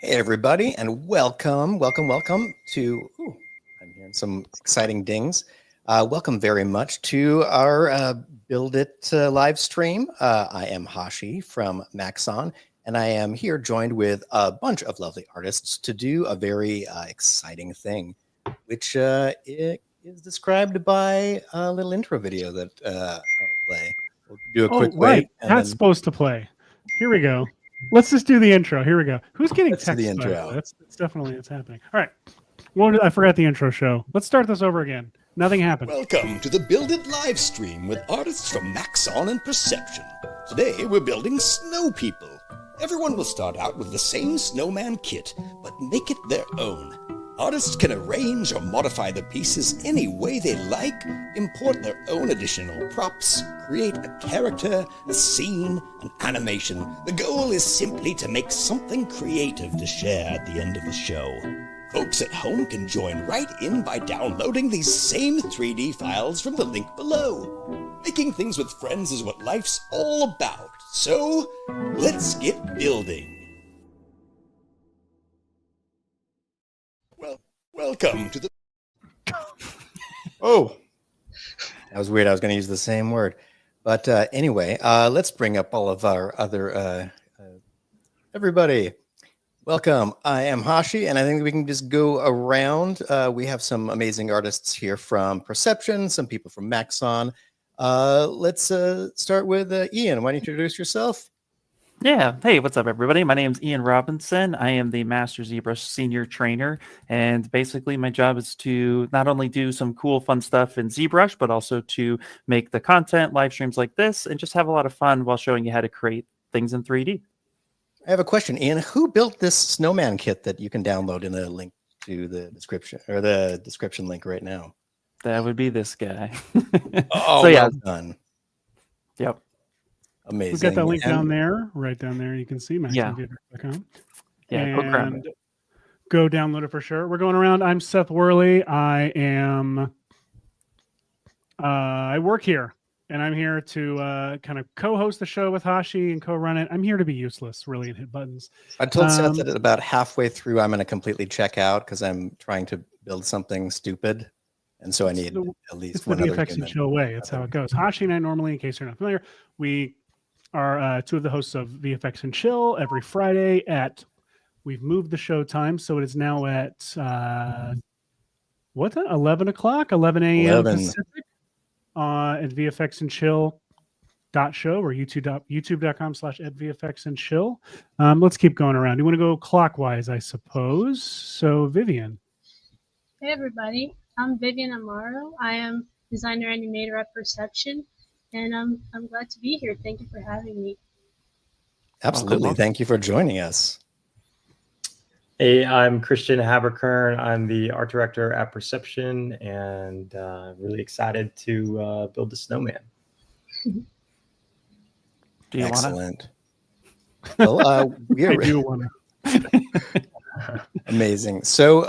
Hey everybody, and welcome to. I'm hearing some exciting dings. Welcome very much to our Build It live stream. I am Hashi from Maxon, and I am here joined with a bunch of lovely artists to do a very exciting thing, which it is described by a little intro video that I'll play. We'll do a quick right. wave, and That's then supposed to play. Here we go. Let's just do the intro. Here we go. Who's getting let's do text? the By the intro. way? That's definitely what's happening. All right. Well, I forgot the intro show. Let's start this over again. Nothing happened. Welcome to the Build It live stream with artists from Maxon and Perception. Today we're building snow people. Everyone will start out with the same snowman kit, but make it their own. Artists can arrange or modify the pieces any way they like, import their own additional props, create a character, a scene, an animation. The goal is simply to make something creative to share at the end of the show. Folks at home can join right in by downloading these same 3D files from the link below. Making things with friends is what life's all about, so let's get building. Welcome to the... Oh, that was weird. I was going to use the same word. But anyway, let's bring up all of our other... everybody, welcome. I am Hashi, and I think we can just go around. We have some amazing artists here from Perception, some people from Maxon. Let's start with Ian. Why don't you introduce yourself? Yeah. Hey, what's up, everybody? My name's Ian Robinson. I am the Master ZBrush Senior Trainer. And basically, my job is to not only do some cool, fun stuff in ZBrush, but also to make the content, live streams like this, and just have a lot of fun while showing you how to create things in 3D. I have a question, Ian. Who built this Snowman kit that you can download in the link to the description, or the description link right now? That would be this guy. Oh, so, yeah. well done. Yep. Amazing. We've got that link down there, right down there. You can see maxon.com. Yeah, go grab it. Go download it for sure. We're going around. I'm Seth Worley. I work here, and I'm here to kind of co-host the show with Hashi and co-run it. I'm here to be useless, really, and hit buttons. I told Seth that about halfway through, I'm going to completely check out because I'm trying to build something stupid. And so I need at least one other VFX and Chill way. It's how it goes. Hashi and I normally, in case you're not familiar, we are two of the hosts of VFX and Chill every Friday we've moved the show time, so it is now at 11 o'clock, 11 a.m. Pacific at VFX and Chill .show or youtube.com/@VFX and Chill. Let's keep going around. You want to go clockwise, I suppose. So Vivian. Hey everybody, I'm Vivian Amaro. I am designer animator at Perception, and I'm glad to be here. Thank you for having me. Absolutely. Thank you for joining us. Hey, I'm Christian Haberkern. I'm the art director at Perception, and really excited to build the Snowman. Do you Excellent. Well, I do want to. Amazing. So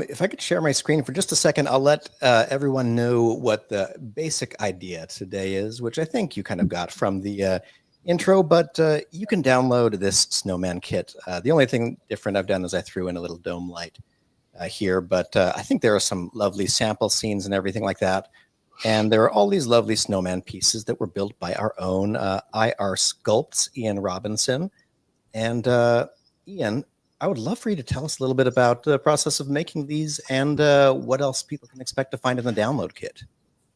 if I could share my screen for just a second, I'll let everyone know what the basic idea today is, which I think you kind of got from the intro, but you can download this Snowman kit. The only thing different I've done is I threw in a little dome light here, but I think there are some lovely sample scenes and everything like that. And there are all these lovely snowman pieces that were built by our own IR Sculpts, Ian Robinson. And Ian, I would love for you to tell us a little bit about the process of making these and what else people can expect to find in the download kit.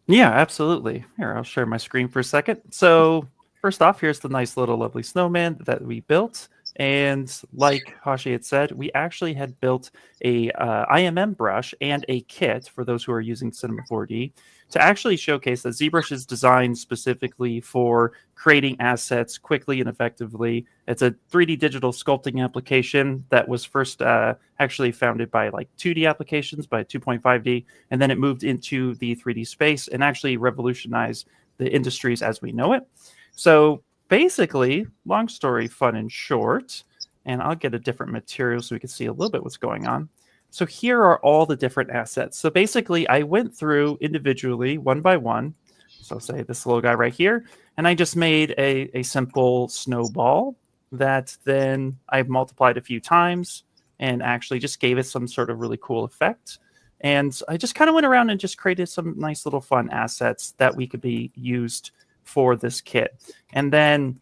Yeah, absolutely. Here, I'll share my screen for a second. So first off, here's the nice little lovely snowman that we built. And like Hashi had said, we actually had built a IMM brush and a kit for those who are using Cinema 4D to actually showcase that ZBrush is designed specifically for creating assets quickly and effectively. It's a 3D digital sculpting application that was first actually founded by like 2D applications by 2.5D, and then it moved into the 3D space and actually revolutionized the industries as we know it. So basically, long story fun and short, and I'll get a different material so we can see a little bit what's going on. So here are all the different assets. So basically, I went through individually, one by one. So say this little guy right here, and I just made a simple snowball that then I've multiplied a few times, and actually just gave it some sort of really cool effect. And I just kind of went around and just created some nice little fun assets that we could be used for this kit. And then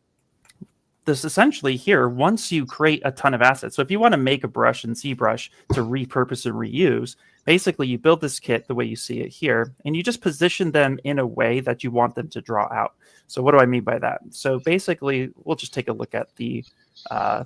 this essentially here, once you create a ton of assets, so if you want to make a brush in ZBrush to repurpose and reuse, basically you build this kit the way you see it here, and you just position them in a way that you want them to draw out. So what do I mean by that? So basically, we'll just take a look at the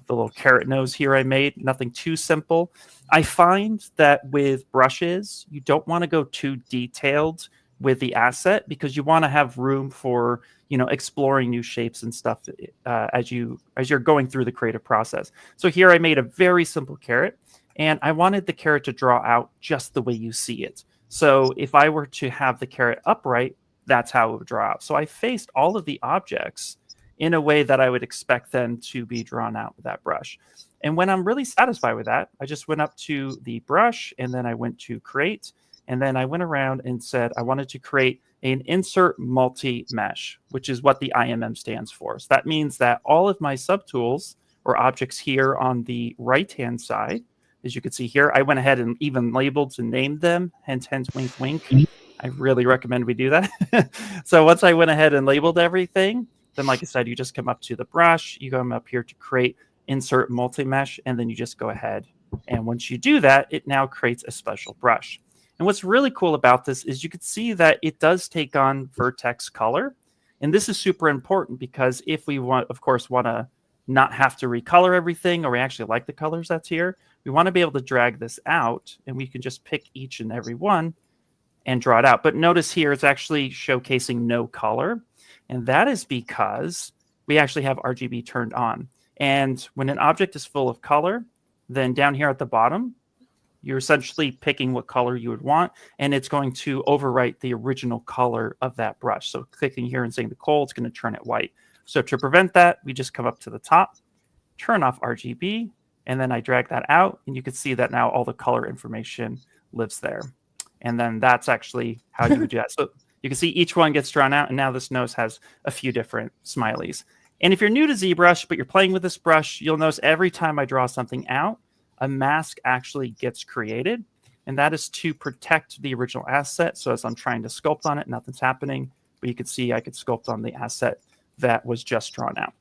little carrot nose here I made. Nothing too simple. I find that with brushes, you don't want to go too detailed with the asset because you want to have room for, you know, exploring new shapes and stuff as you're going through the creative process. So here I made a very simple carrot, and I wanted the carrot to draw out just the way you see it. So if I were to have the carrot upright, that's how it would draw out. So I faced all of the objects in a way that I would expect them to be drawn out with that brush. And when I'm really satisfied with that, I just went up to the brush, and then I went to create, and then I went around and said I wanted to create an insert multi-mesh, which is what the IMM stands for. So that means that all of my subtools or objects here on the right-hand side, as you can see here, I went ahead and even labeled and named them, hint, hint, wink, wink. I really recommend we do that. So once I went ahead and labeled everything, then like I said, you just come up to the brush, you come up here to create insert multi-mesh, and then you just go ahead. And once you do that, it now creates a special brush. And what's really cool about this is you can see that it does take on vertex color. And this is super important because if we want, of course, want to not have to recolor everything, or we actually like the colors that's here, we want to be able to drag this out, and we can just pick each and every one and draw it out. But notice here it's actually showcasing no color. And that is because we actually have RGB turned on. And when an object is full of color, then down here at the bottom, you're essentially picking what color you would want, and it's going to overwrite the original color of that brush. So clicking here and saying the coal, it's going to turn it white. So to prevent that, we just come up to the top, turn off RGB, and then I drag that out, and you can see that now all the color information lives there. And then that's actually how you would do that. So you can see each one gets drawn out, and now this nose has a few different smileys. And if you're new to ZBrush, but you're playing with this brush, you'll notice every time I draw something out, a mask actually gets created, and that is to protect the original asset. So as I'm trying to sculpt on it, nothing's happening, but you can see I could sculpt on the asset that was just drawn out.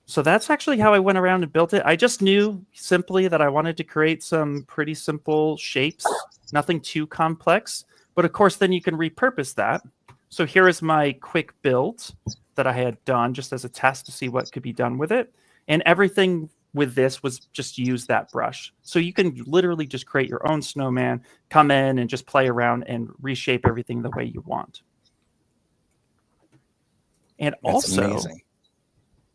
So that's actually how I went around and built it. I just knew simply that I wanted to create some pretty simple shapes, nothing too complex, but of course then you can repurpose that. So here is my quick build that I had done just as a test to see what could be done with it. And everything with this was just use that brush. So you can literally just create your own snowman, come in and just play around and reshape everything the way you want. And That's also, amazing.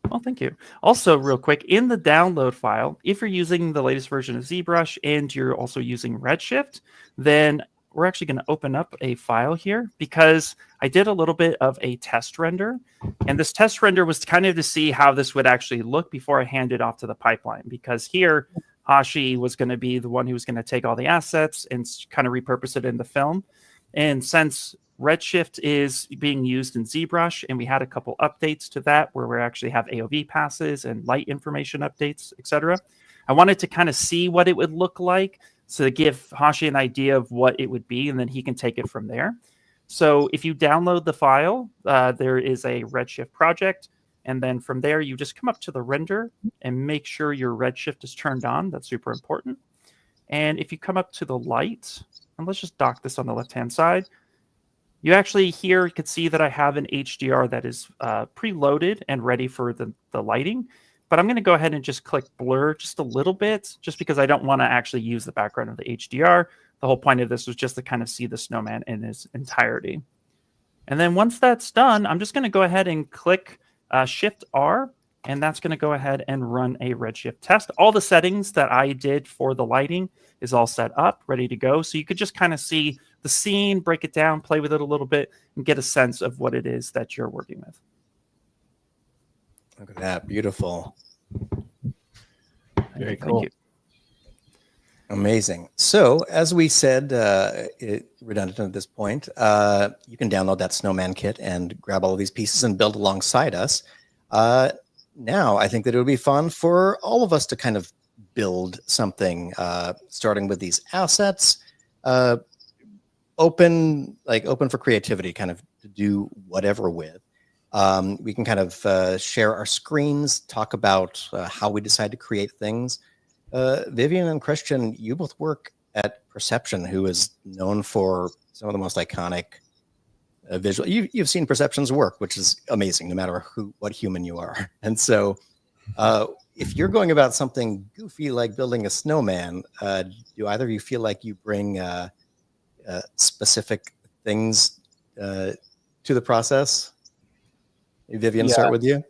well, thank you. Also, real quick, in the download file, if you're using the latest version of ZBrush and you're also using Redshift, then we're actually going to open up a file here because I did a little bit of a test render. And this test render was kind of to see how this would actually look before I hand it off to the pipeline. Because here, Hashi was going to be the one who was going to take all the assets and kind of repurpose it in the film. And since Redshift is being used in ZBrush, and we had a couple updates to that where we actually have AOV passes and light information updates, etc. I wanted to kind of see what it would look like, so to give Hashi an idea of what it would be, and then he can take it from there. So if you download the file, there is a Redshift project, and then from there you just come up to the render and make sure your Redshift is turned on. That's super important. And if you come up to the light, and let's just dock this on the left-hand side, you actually here you can see that I have an HDR that is preloaded and ready for the lighting. But I'm going to go ahead and just click blur just a little bit, just because I don't want to actually use the background of the HDR. The whole point of this was just to kind of see the snowman in his entirety. And then once that's done, I'm just going to go ahead and click Shift R, and that's going to go ahead and run a Redshift test. All the settings that I did for the lighting is all set up, ready to go. So you could just kind of see the scene, break it down, play with it a little bit, and get a sense of what it is that you're working with. Look at that. Beautiful. Very cool. Thank you. Amazing. So, as we said, redundant at this point, you can download that Snowman kit and grab all of these pieces and build alongside us. Now, I think that it would be fun for all of us to kind of build something, starting with these assets, open for creativity, kind of to do whatever with. We can kind of share our screens, talk about how we decide to create things. Vivian and Christian, you both work at Perception, who is known for some of the most iconic visual. You've seen Perception's work, which is amazing, no matter what human you are. And so, if you're going about something goofy like building a snowman, do either of you feel like you bring specific things to the process? Vivian, start with you.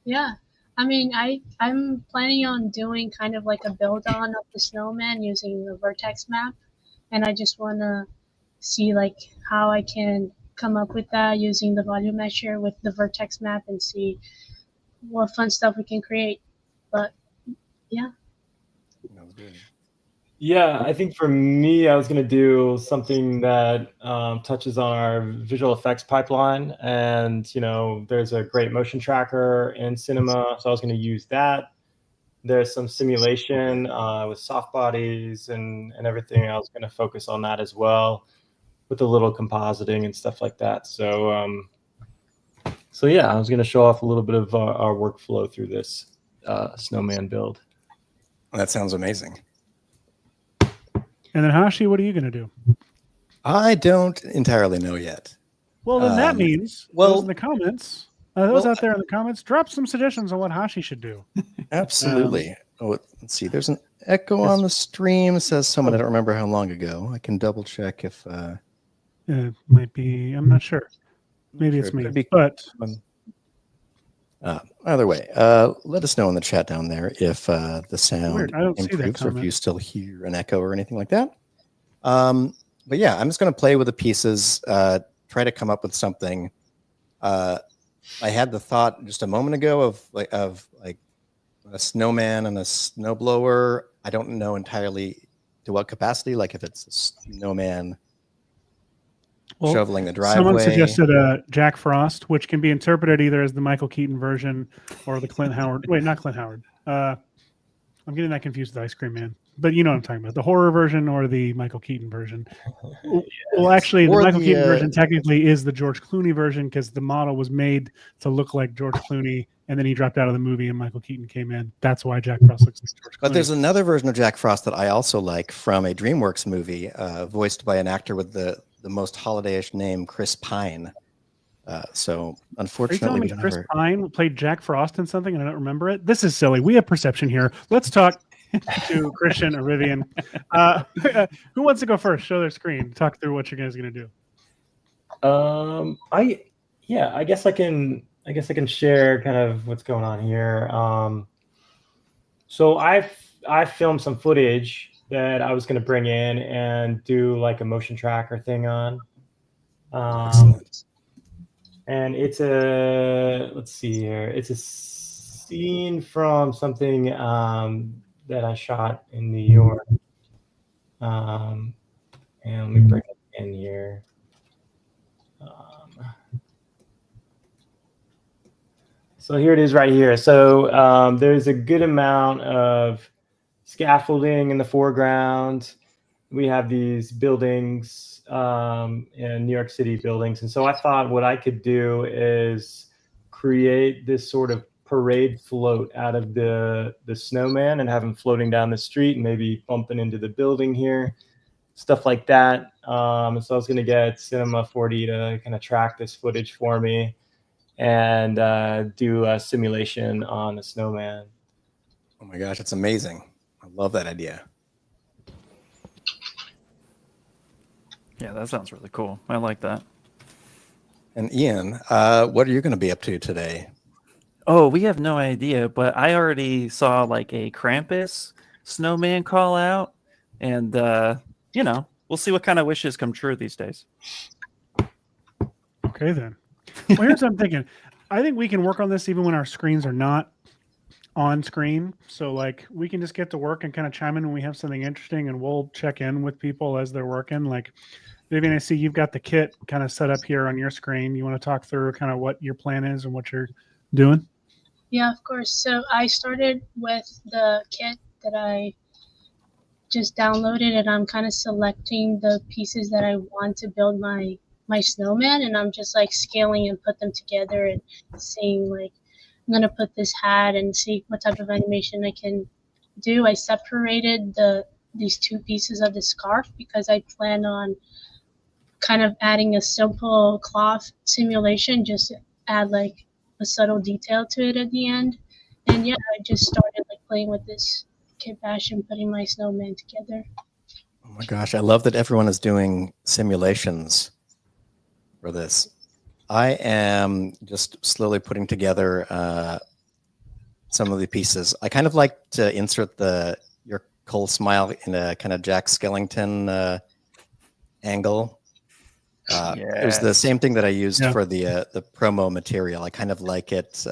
Yeah. I mean, I'm planning on doing kind of like a build on of the snowman using the vertex map. And I just want to see like how I can come up with that using the volume measure with the vertex map and see what fun stuff we can create. But yeah. Yeah, I think for me, I was going to do something that touches on our visual effects pipeline. And, there's a great motion tracker in Cinema, so I was going to use that. There's some simulation with soft bodies and everything. I was going to focus on that as well with a little compositing and stuff like that. So yeah, I was going to show off a little bit of our workflow through this snowman build. That sounds amazing. And then Hashi, what are you going to do? I don't entirely know yet. Well, then that means those in the comments, those out there in the comments, drop some suggestions on what Hashi should do. Absolutely. Let's see. There's an echo on the stream. It says someone, I don't remember how long ago. I can double check if... it might be, I'm not sure. Maybe it's me. But either way, let us know in the chat down there if the sound improves or if you still hear an echo or anything like that. But yeah, I'm just going to play with the pieces, try to come up with something. I had the thought just a moment ago of a snowman and a snowblower. I don't know entirely to what capacity, like if it's a snowman shoveling the driveway. Someone suggested Jack Frost, which can be interpreted either as the Michael Keaton version or the Clint Howard. Wait, not Clint Howard. I'm getting that confused with Ice Cream Man. But you know what I'm talking about. The horror version or the Michael Keaton version. Well, actually, the Michael Keaton version technically is the George Clooney version because the model was made to look like George Clooney, and then he dropped out of the movie and Michael Keaton came in. That's why Jack Frost looks like George Clooney. But there's another version of Jack Frost that I also like from a DreamWorks movie, voiced by an actor with the most holiday-ish name, Chris Pine. So unfortunately, we don't Chris Pine played Jack Frost in something and I don't remember it. This is silly. We have Perception here. Let's talk to Christian or Vivian. Who wants to go first? Show their screen. Talk through what you guys are going to do. I guess I can share kind of what's going on here. So I filmed some footage that I was going to bring in and do like a motion tracker thing on. And it's let's see here. It's a scene from something that I shot in New York. And let me bring it in here. So here it is right here. So there's a good amount of scaffolding in the foreground. We have these buildings in New York City buildings. And so I thought what I could do is create this sort of parade float out of the snowman and have him floating down the street and maybe bumping into the building here, stuff like that. So I was going to get Cinema 4D to kind of track this footage for me and do a simulation on the snowman. Oh my gosh, it's amazing. I love that idea. Yeah, that sounds really cool. I like that. And Ian, what are you going to be up to today? Oh, we have no idea, but I already saw like a Krampus snowman call out, and we'll see what kind of wishes come true these days. Okay, then. Well, here's what I'm thinking. I think we can work on this even when our screens are not on screen. So like we can just get to work and kind of chime in when we have something interesting, and we'll check in with people as they're working. Like Vivian, I see you've got the kit kind of set up here on your screen. You want to talk through kind of what your plan is and what you're doing? Yeah, of course. So I started with the kit that I just downloaded, and I'm kind of selecting the pieces that I want to build my snowman, and I'm just like scaling and put them together and seeing like I'm gonna put this hat and see what type of animation I can do. I separated these two pieces of the scarf because I plan on kind of adding a simple cloth simulation, just to add like a subtle detail to it at the end. And yeah, I just started like playing with this kitbash and putting my snowman together. Oh my gosh, I love that everyone is doing simulations for this. I am just slowly putting together some of the pieces. I kind of like to insert your Cole smile in a kind of Jack Skellington angle. It was the same thing that I used for the promo material. I kind of like it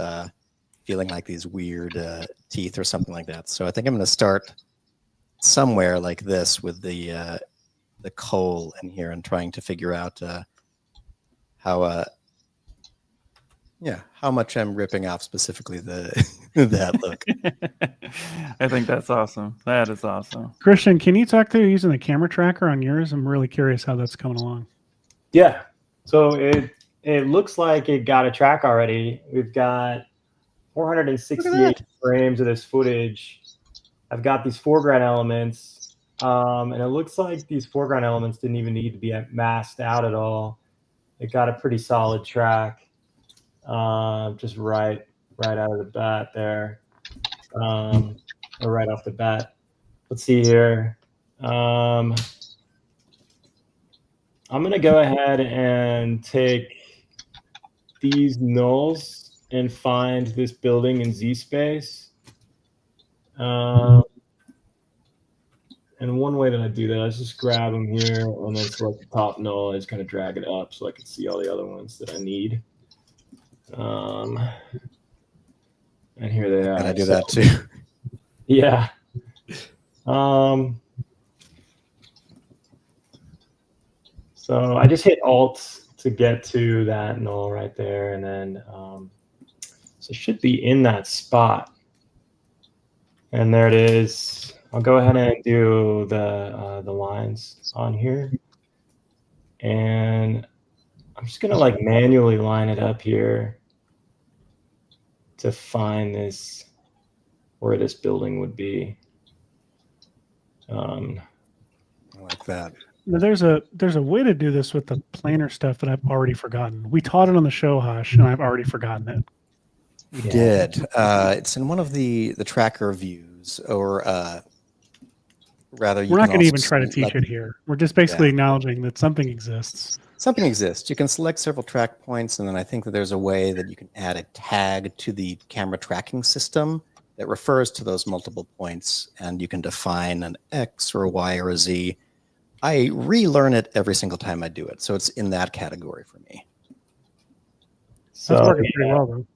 feeling like these weird teeth or something like that. So I think I'm going to start somewhere like this with the coal in here and trying to figure out how much I'm ripping off specifically that look. I think that's awesome. That is awesome. Christian, can you talk to using the camera tracker on yours? I'm really curious how that's coming along. Yeah. So it looks like it got a track already. We've got 468 frames of this footage. I've got these foreground elements, and it looks like these foreground elements didn't even need to be masked out at all. It got a pretty solid track, just right out of the bat there, or right off the bat. Let's see here. I'm going to go ahead and take these nulls and find this building in Z space. And one way that I do that is just grab them here and then select the top null and just kind of drag it up so I can see all the other ones that I need. And here they are. And I do that too. Yeah. So I just hit Alt to get to that null right there, and then so it should be in that spot. And there it is. I'll go ahead and do the lines on here, and I'm just gonna like manually line it up here to find this where this building would be. I like that. Now, there's a way to do this with the planar stuff that I've already forgotten. We taught it on the show, Hosh, and I've already forgotten it. We did. It's in one of the tracker views, or rather, we're not going to even try to teach it here. We're just basically acknowledging that something exists. Something exists. You can select several track points, and then I think that there's a way that you can add a tag to the camera tracking system that refers to those multiple points, and you can define an X or a Y or a Z. I relearn it every single time I do it, so it's in that category for me. So it's working pretty well, though.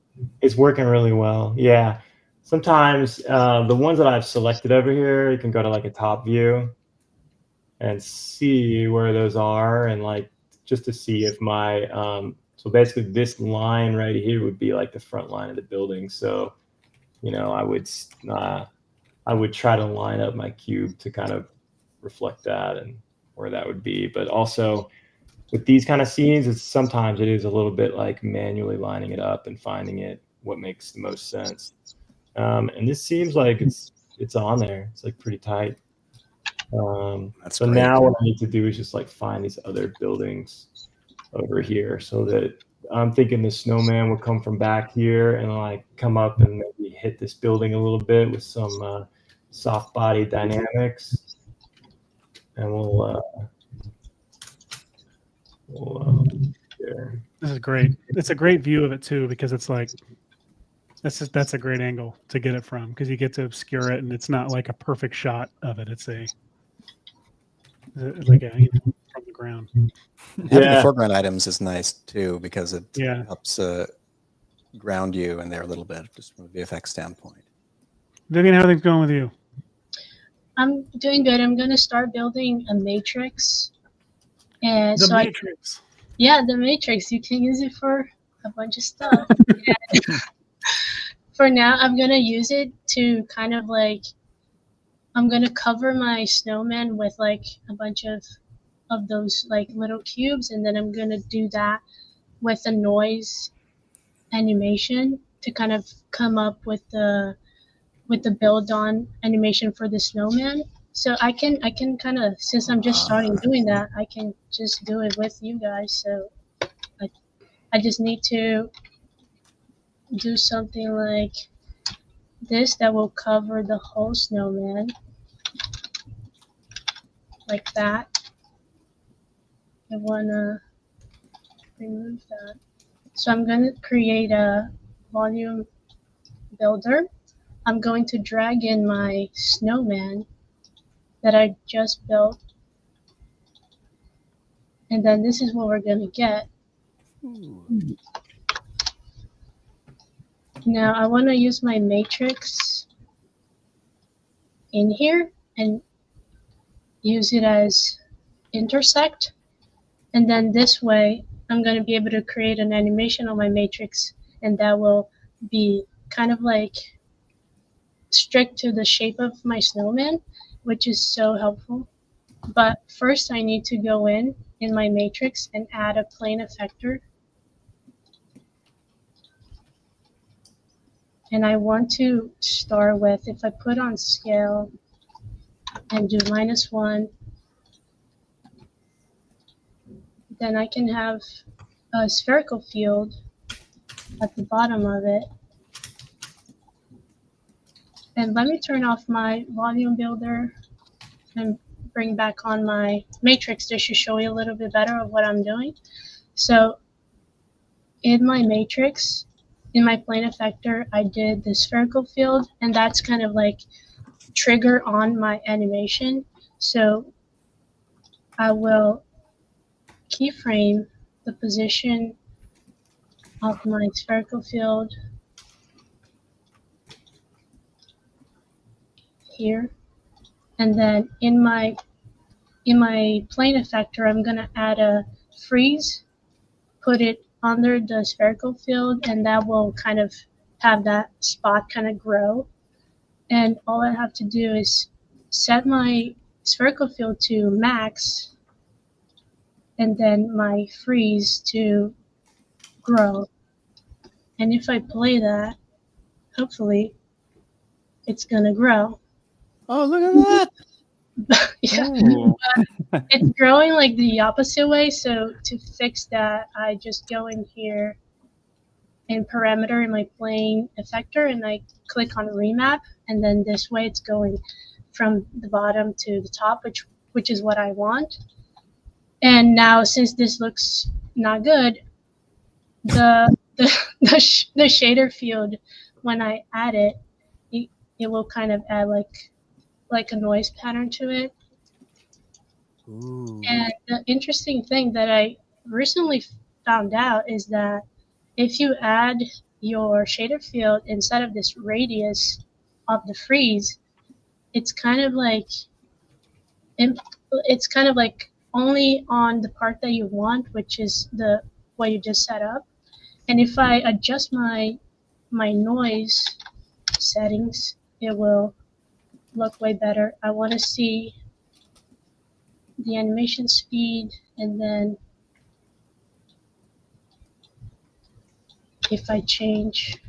It's working really well. Yeah. Sometimes the ones that I've selected over here, you can go to like a top view and see where those are, and like just to see if my so basically this line right here would be like the front line of the building. So I would try to line up my cube to kind of reflect that and where that would be. But also with these kind of scenes, sometimes it is a little bit like manually lining it up and finding what makes the most sense. And this seems like it's on there. It's like pretty tight. So great. Now what I need to do is just like find these other buildings over here, so that I'm thinking the snowman would come from back here and like come up and maybe hit this building a little bit with some soft body dynamics. And we'll This is great. It's a great view of it too, because it's like that's a great angle to get it from, because you get to obscure it, and it's not like a perfect shot of it. It's like from the ground. Having the foreground items is nice too, because it helps ground you in there a little bit, just from a VFX standpoint. Vivian, how are things going with you? I'm doing good. I'm gonna start building a matrix. And the matrix. The matrix. You can use it for a bunch of stuff. for now, I'm gonna use it to kind of like, I'm gonna cover my snowman with like a bunch of those like little cubes, and then I'm gonna do that with a noise animation to kind of come up with the build on animation for the snowman. So I can kind of, since I'm just starting doing that, I can just do it with you guys. So I just need to do something like this that will cover the whole snowman, like that. I wanna remove that. So I'm gonna create a volume builder. I'm going to drag in my snowman that I just built. And then this is what we're gonna get. Now I wanna use my matrix in here and use it as intersect. And then this way, I'm gonna be able to create an animation on my matrix, and that will be kind of like strict to the shape of my snowman, which is so helpful. But first I need to go in my matrix and add a plane effector. And I want to start with, if I put on scale and do -1, then I can have a spherical field at the bottom of it. And let me turn off my volume builder and bring back on my matrix just to show you a little bit better of what I'm doing. So in my matrix, in my plane effector, I did the spherical field, and that's kind of like trigger on my animation. So I will keyframe the position of my spherical field here, and then in my plane effector, I'm gonna add a freeze, put it under the spherical field, and that will kind of have that spot kind of grow. And all I have to do is set my spherical field to max, and then my freeze to grow. And if I play that, hopefully it's gonna grow. Oh, look at that. Yeah. Ooh. It's growing like the opposite way, so to fix that, I just go in here in parameter in my plane effector, and I click on remap, and then this way it's going from the bottom to the top, which is what I want. And now, since this looks not good, the shader field, when I add it, it will kind of add like a noise pattern to it. Ooh. And the interesting thing that I recently found out is that if you add your shader field inside of this radius of the freeze, it's kind of like only on the part that you want, which is what you just set up. And if I adjust my noise settings, it will look way better. I want to see the animation speed, and then if I change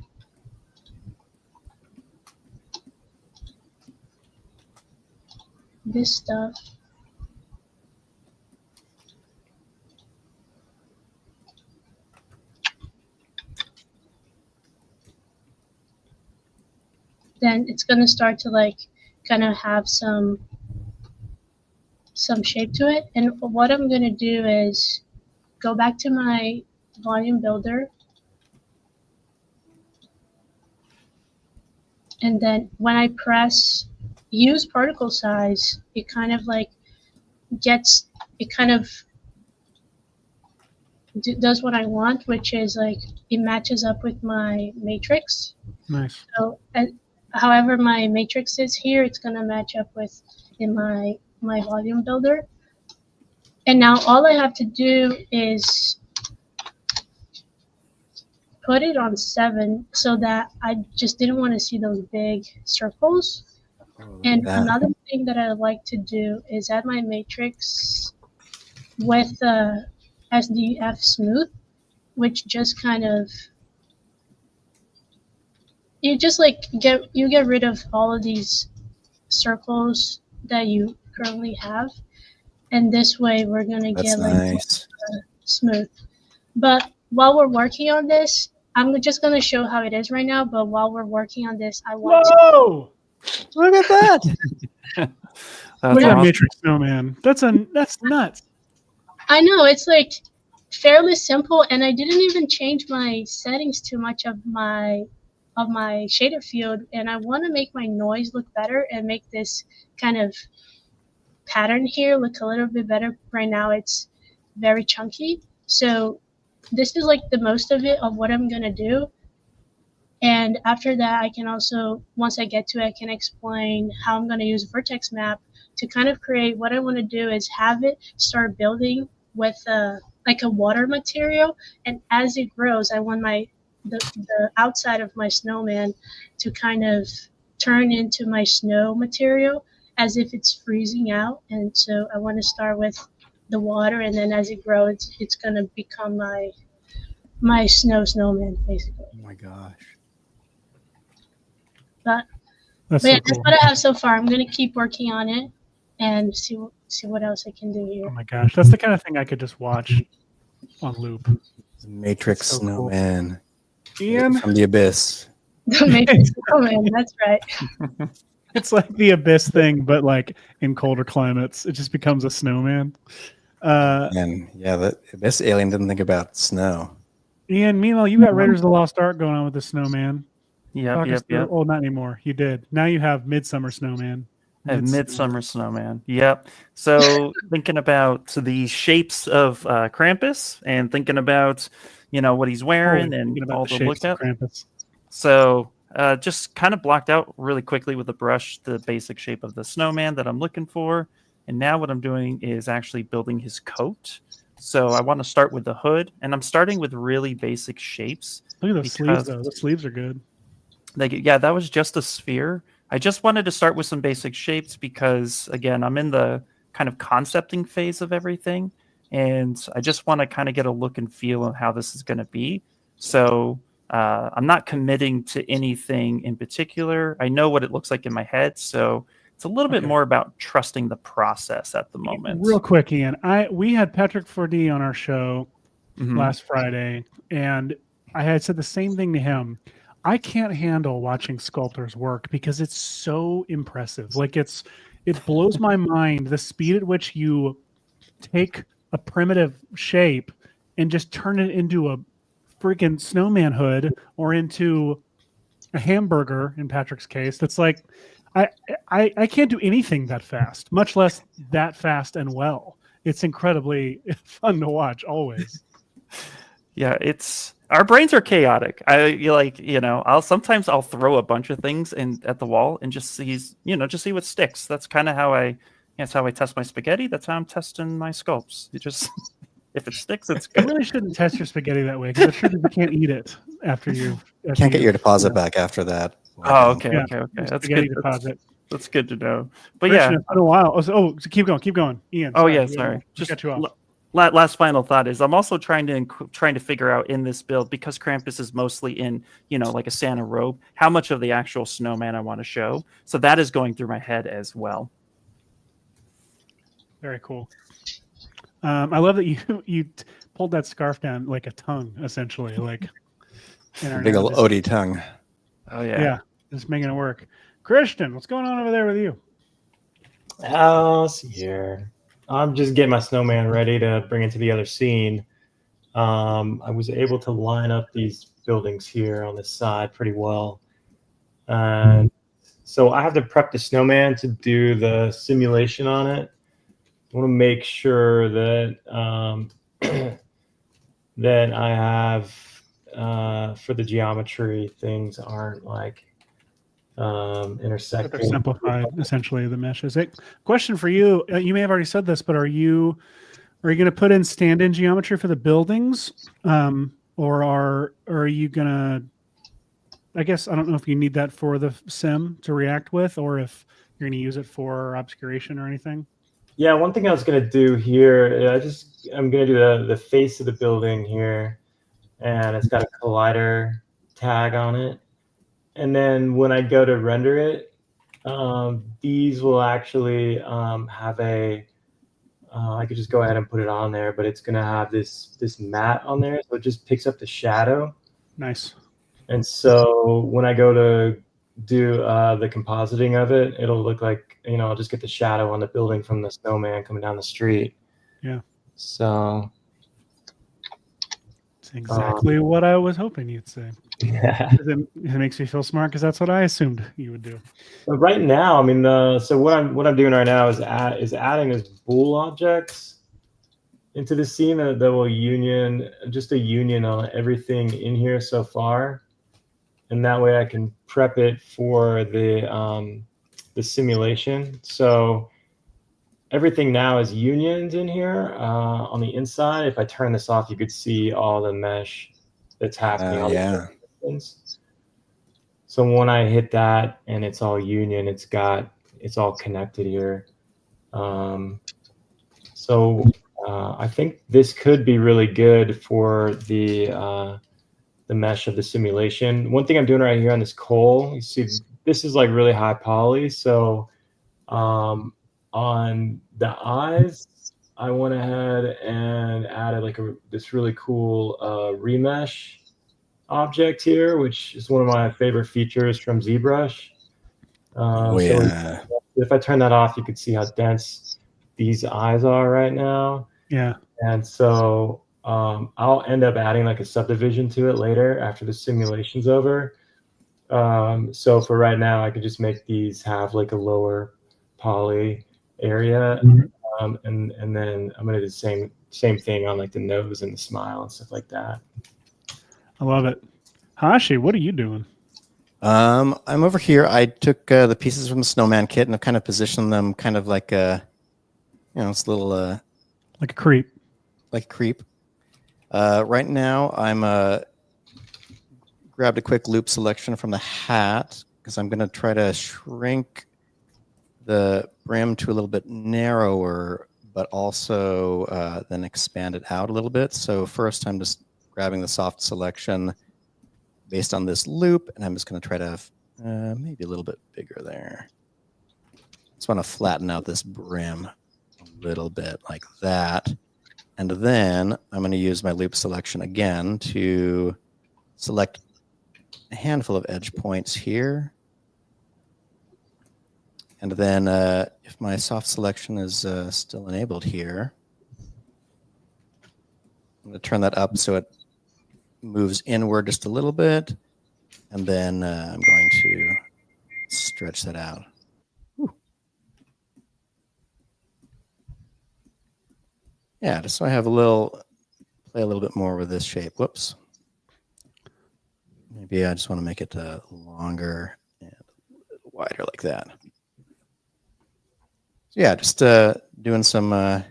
this stuff, then it's going to start to like kind of have some shape to it. And what I'm going to do is go back to my volume builder, and then when I press use particle size, it kind of like does what I want, which is like it matches up with my matrix. Nice. So however my matrix is here, it's going to match up with in my volume builder. And now all I have to do is put it on 7 so that I just didn't want to see those big circles. And another thing that I like to do is add my matrix with SDF smooth, which just kind of you just like get rid of all of these circles that you currently have, and this way we're gonna get like nice. Smooth. But while we're working on this, I'm just gonna show how it is right now. But while we're working on this, I want Whoa! Look at that. Look That's at awesome. Matrix Snowman. That's nuts. I know it's like fairly simple, and I didn't even change my settings too much of my shader field, and I want to make my noise look better and make this kind of pattern here look a little bit better. Right now it's very chunky, so this is like the most of it of what I'm gonna do. And after that, I can also, once I get to it, I can explain how I'm going to use vertex map to kind of create what I want to do is have it start building with like a water material. And as it grows, I want the outside of my snowman to kind of turn into my snow material as if it's freezing out. And so I want to start with the water, and then as it grows, it's going to become my snowman, basically. Oh my gosh. But That's yeah, so that's cool. what I have so far. I'm gonna keep working on it and see what else I can do here. Oh my gosh, that's the kind of thing I could just watch on loop. Matrix So cool. Snowman. Ian, From the abyss. The Matrix Snowman, that's right. it's like the abyss thing, but like in colder climates, it just becomes a snowman. And yeah, the abyss alien didn't think about snow. Ian, meanwhile, you got Raiders of the Lost Ark going on with the snowman. Talk us through- Yep. Oh, not anymore. You did. Now you have Midsummer Snowman. I have Midsummer Snowman. Yep. So thinking about the shapes of Krampus and thinking about, what he's wearing and all the shapes look of at. Krampus. So just kind of blocked out really quickly with a brush the basic shape of the snowman that I'm looking for. And now what I'm doing is actually building his coat. So I want to start with the hood, and I'm starting with really basic shapes. Look at those sleeves, though. The sleeves are good. That was just a sphere. I just wanted to start with some basic shapes because, again, I'm in the kind of concepting phase of everything, and I just want to kind of get a look and feel of how this is going to be. So I'm not committing to anything in particular. I know what it looks like in my head, so it's a little bit more about trusting the process at the moment. Real quick, Ian, we had Patrick Forde on our show last Friday, and I had said the same thing to him. I can't handle watching sculptors work because it's so impressive. Like it blows my mind the speed at which you take a primitive shape and just turn it into a freaking snowman hood or into a hamburger in Patrick's case. That's like I can't do anything that fast, much less that fast and well. It's incredibly fun to watch always. Yeah, our brains are chaotic. I'll sometimes throw a bunch of things at the wall and just see what sticks. That's kind of how that's how I test my spaghetti. That's how I'm testing my sculpts. If it sticks, it's good. You really shouldn't test your spaghetti that way because I'm sure you can't eat it after you. Can't get your deposit back after that. Oh, okay. That's good. Deposit. That's good to know. But Christian, yeah, it's been a while. So keep going, Ian. Oh yeah, sorry. Just got you off. Last final thought is I'm also trying to figure out in this build, because Krampus is mostly in like a Santa robe, how much of the actual snowman I want to show. So that is going through my head as well. Very cool. I love that you pulled that scarf down like a tongue, essentially, like in Big old Odie tongue. Oh yeah. Yeah, just making it work. Christian, what's going on over there with you? Let's see here. I'm just getting my snowman ready to bring into the other scene. I was able to line up these buildings here on this side pretty well. And so I have to prep the snowman to do the simulation on it. I want to make sure that that I have for the geometry things aren't like intersecting. They're simplified, essentially, the meshes. Question for you. You may have already said this, but are you going to put in stand-in geometry for the buildings? or are you gonna? I guess I don't know if you need that for the sim to react with, or if you're gonna use it for obscuration or anything. Yeah, one thing I was gonna do here, I'm gonna do the face of the building here, and it's got a collider tag on it. And then when I go to render it, these will actually have a. I could just go ahead and put it on there, but it's gonna have this mat on there, so it just picks up the shadow. Nice. And so when I go to do the compositing of it, it'll look like, I'll just get the shadow on the building from the snowman coming down the street. Yeah. So it's exactly what I was hoping you'd say. It makes me feel smart because that's what I assumed you would do. But right now, I mean, so what I'm doing right now is adding this bool objects into the scene that will union on everything in here so far. And that way I can prep it for the simulation. So everything now is unions in here on the inside. If I turn this off, you could see all the mesh that's happening. Yeah. So when I hit that and it's all union, it's all connected here. So I think this could be really good for the mesh of the simulation. One thing I'm doing right here on this coal, you see, this is like really high poly. So on the eyes, I went ahead and added like this really cool remesh object here, which is one of my favorite features from ZBrush. So if I turn that off, you can see how dense these eyes are right now. Yeah. And so I'll end up adding like a subdivision to it later after the simulation's over. So for right now, I could just make these have like a lower poly area. And then I'm gonna do the same thing on like the nose and the smile and stuff like that. I love it. Hashi, what are you doing? I'm over here. I took the pieces from the Snowman kit and I've kind of positioned them kind of like it's a little like a creep. Like a creep. Right now, I'm grabbed a quick loop selection from the hat because I'm going to try to shrink the brim to a little bit narrower, but also then expand it out a little bit. So first, I'm just grabbing the soft selection based on this loop, and I'm just going to try to maybe a little bit bigger there. Just want to flatten out this brim a little bit like that. And then I'm going to use my loop selection again to select a handful of edge points here. And then if my soft selection is still enabled here, I'm going to turn that up so it moves inward just a little bit. And then I'm going to stretch that out. Yeah, just so I have play a little bit more with this shape. Whoops. Maybe I just want to make it longer and a little wider like that. So yeah, just doing some, I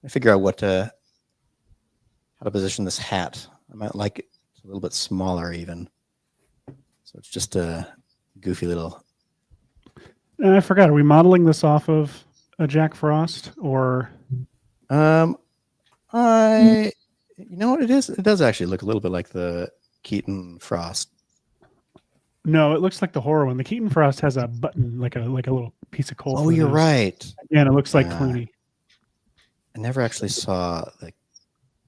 figure out how to position this hat. I might like it a little bit smaller even. So it's just a goofy little. I forgot, are we modeling this off of a Jack Frost or? You know what it is? It does actually look a little bit like the Keaton Frost. No, it looks like the horror one. The Keaton Frost has a button, like a little piece of coal. Oh, you're right. Yeah, and it looks like Clooney. I never actually saw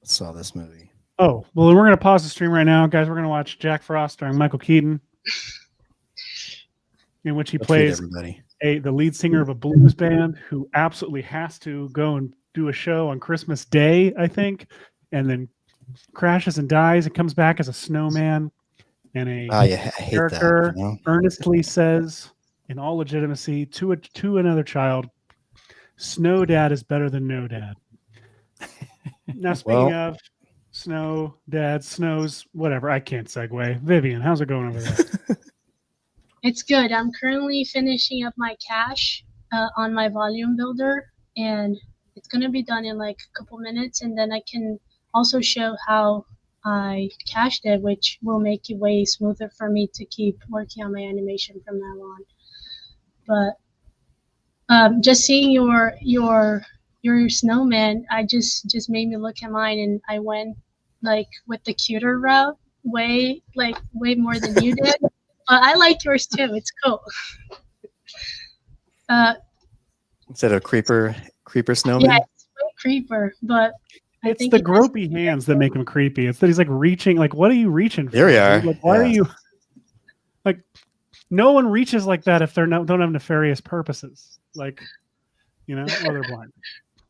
this movie. Oh, well, then we're going to pause the stream right now. Guys, we're going to watch Jack Frost starring Michael Keaton, in which he plays the lead singer of a blues band who absolutely has to go and do a show on Christmas Day, I think, and then crashes and dies and comes back as a snowman. And a character earnestly says, in all legitimacy, to another child, "Snow Dad is better than no dad." Now, speaking of snow dad, snows, whatever, I can't segue. Vivian, how's it going over there? It's good. I'm currently finishing up my cache on my volume builder, and it's going to be done in like a couple minutes, and then I can also show how I cached it, which will make it way smoother for me to keep working on my animation from now on. But just seeing your snowman, I just made me look at mine, and I went like with the cuter route, way more than you did. But I like yours too. It's cool. Instead of creeper snowman. Yeah, it's way creeper, but It's the gropey hands that make him creepy. It's that he's like reaching. Like, what are you reaching for? There we are. Like, why are you? Like, no one reaches like that if they're don't have nefarious purposes. Like, you know, or they're blind.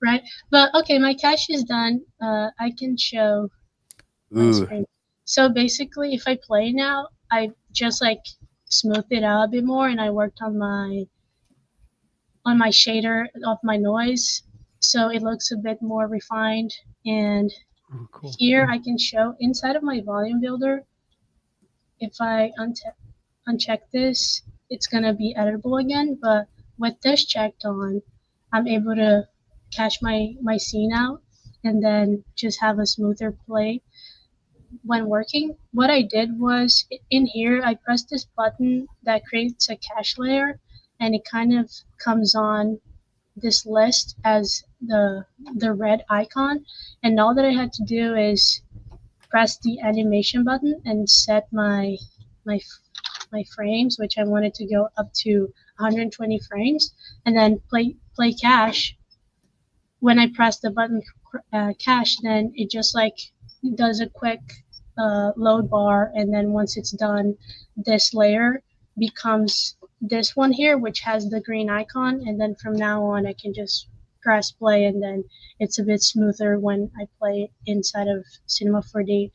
Right. But okay, my cache is done. I can show my screen. So basically, if I play now, I just like smoothed it out a bit more, and I worked on my shader of my noise, so it looks a bit more refined. And cool. Here I can show inside of my volume builder. If I uncheck this, it's gonna be editable again. But with this checked on, I'm able to cache my scene out and then just have a smoother play when working. What I did was in here, I pressed this button that creates a cache layer, and it kind of comes on this list as the red icon. And all that I had to do is press the animation button and set my frames, which I wanted to go up to 120 frames, and then play cache. When I press the button cache, then it just like does a quick load bar, and then once it's done, this layer becomes this one here, which has the green icon, and then from now on I can just press play, and then it's a bit smoother when I play inside of Cinema 4D.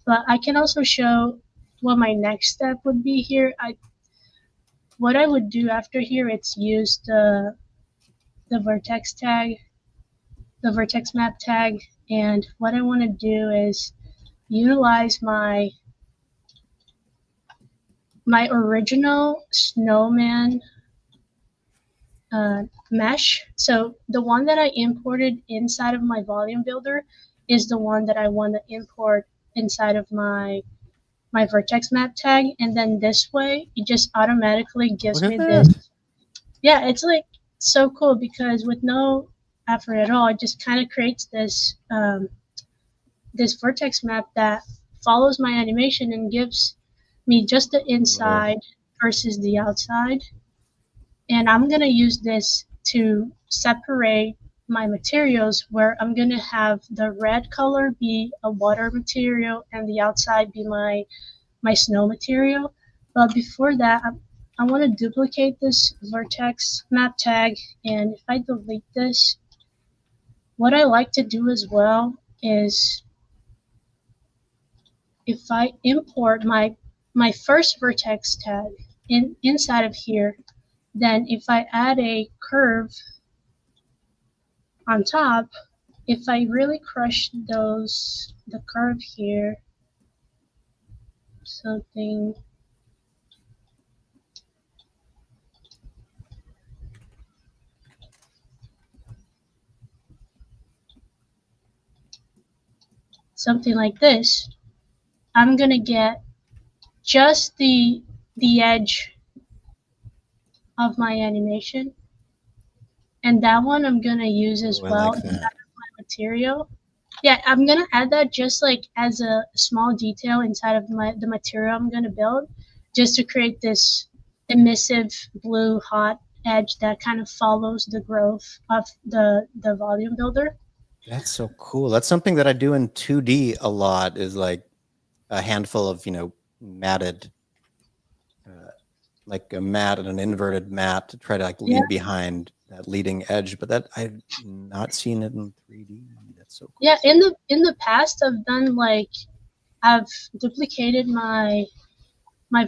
But I can also show what my next step would be here. What I would do after here, it's use the vertex tag, the vertex map tag, and what I want to do is utilize my original snowman mesh. So the one that I imported inside of my volume builder is the one that I want to import inside of my vertex map tag, and then this way it just automatically gives me this. Yeah, it's like so cool because with no effort at all, it just kind of creates this this vertex map that follows my animation and gives me just the inside versus the outside. And I'm gonna use this to separate my materials, where I'm gonna have the red color be a water material and the outside be my snow material. But before that, I want to duplicate this vertex map tag, and if I delete this, what I like to do as well is if I import my first vertex tag inside of here, then if I add a curve on top, if I really crush the curve here, something like this, I'm gonna get just the edge of my animation, and that one I'm gonna use as well inside of my material. Yeah, I'm gonna add that just like as a small detail inside of the material I'm gonna build, just to create this emissive blue hot edge that kind of follows the growth of the volume builder. That's so cool. That's something that I do in 2D a lot, is like a handful of, matted, like a mat and an inverted mat to try to like leave behind that leading edge. But that I've not seen it in 3D. That's so cool. Yeah, in the past I've duplicated my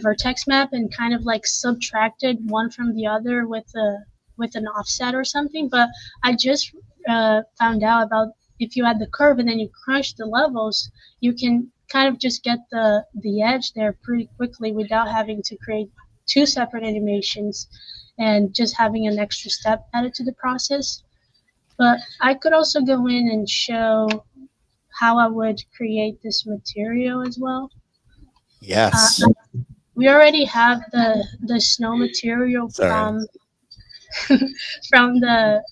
vertex map and kind of like subtracted one from the other with an offset or something. But I just found out about if you add the curve and then you crunch the levels, you can kind of just get the edge there pretty quickly without having to create two separate animations and just having an extra step added to the process. But I could also go in and show how I would create this material as well. Yes. We already have the snow material Sorry. from the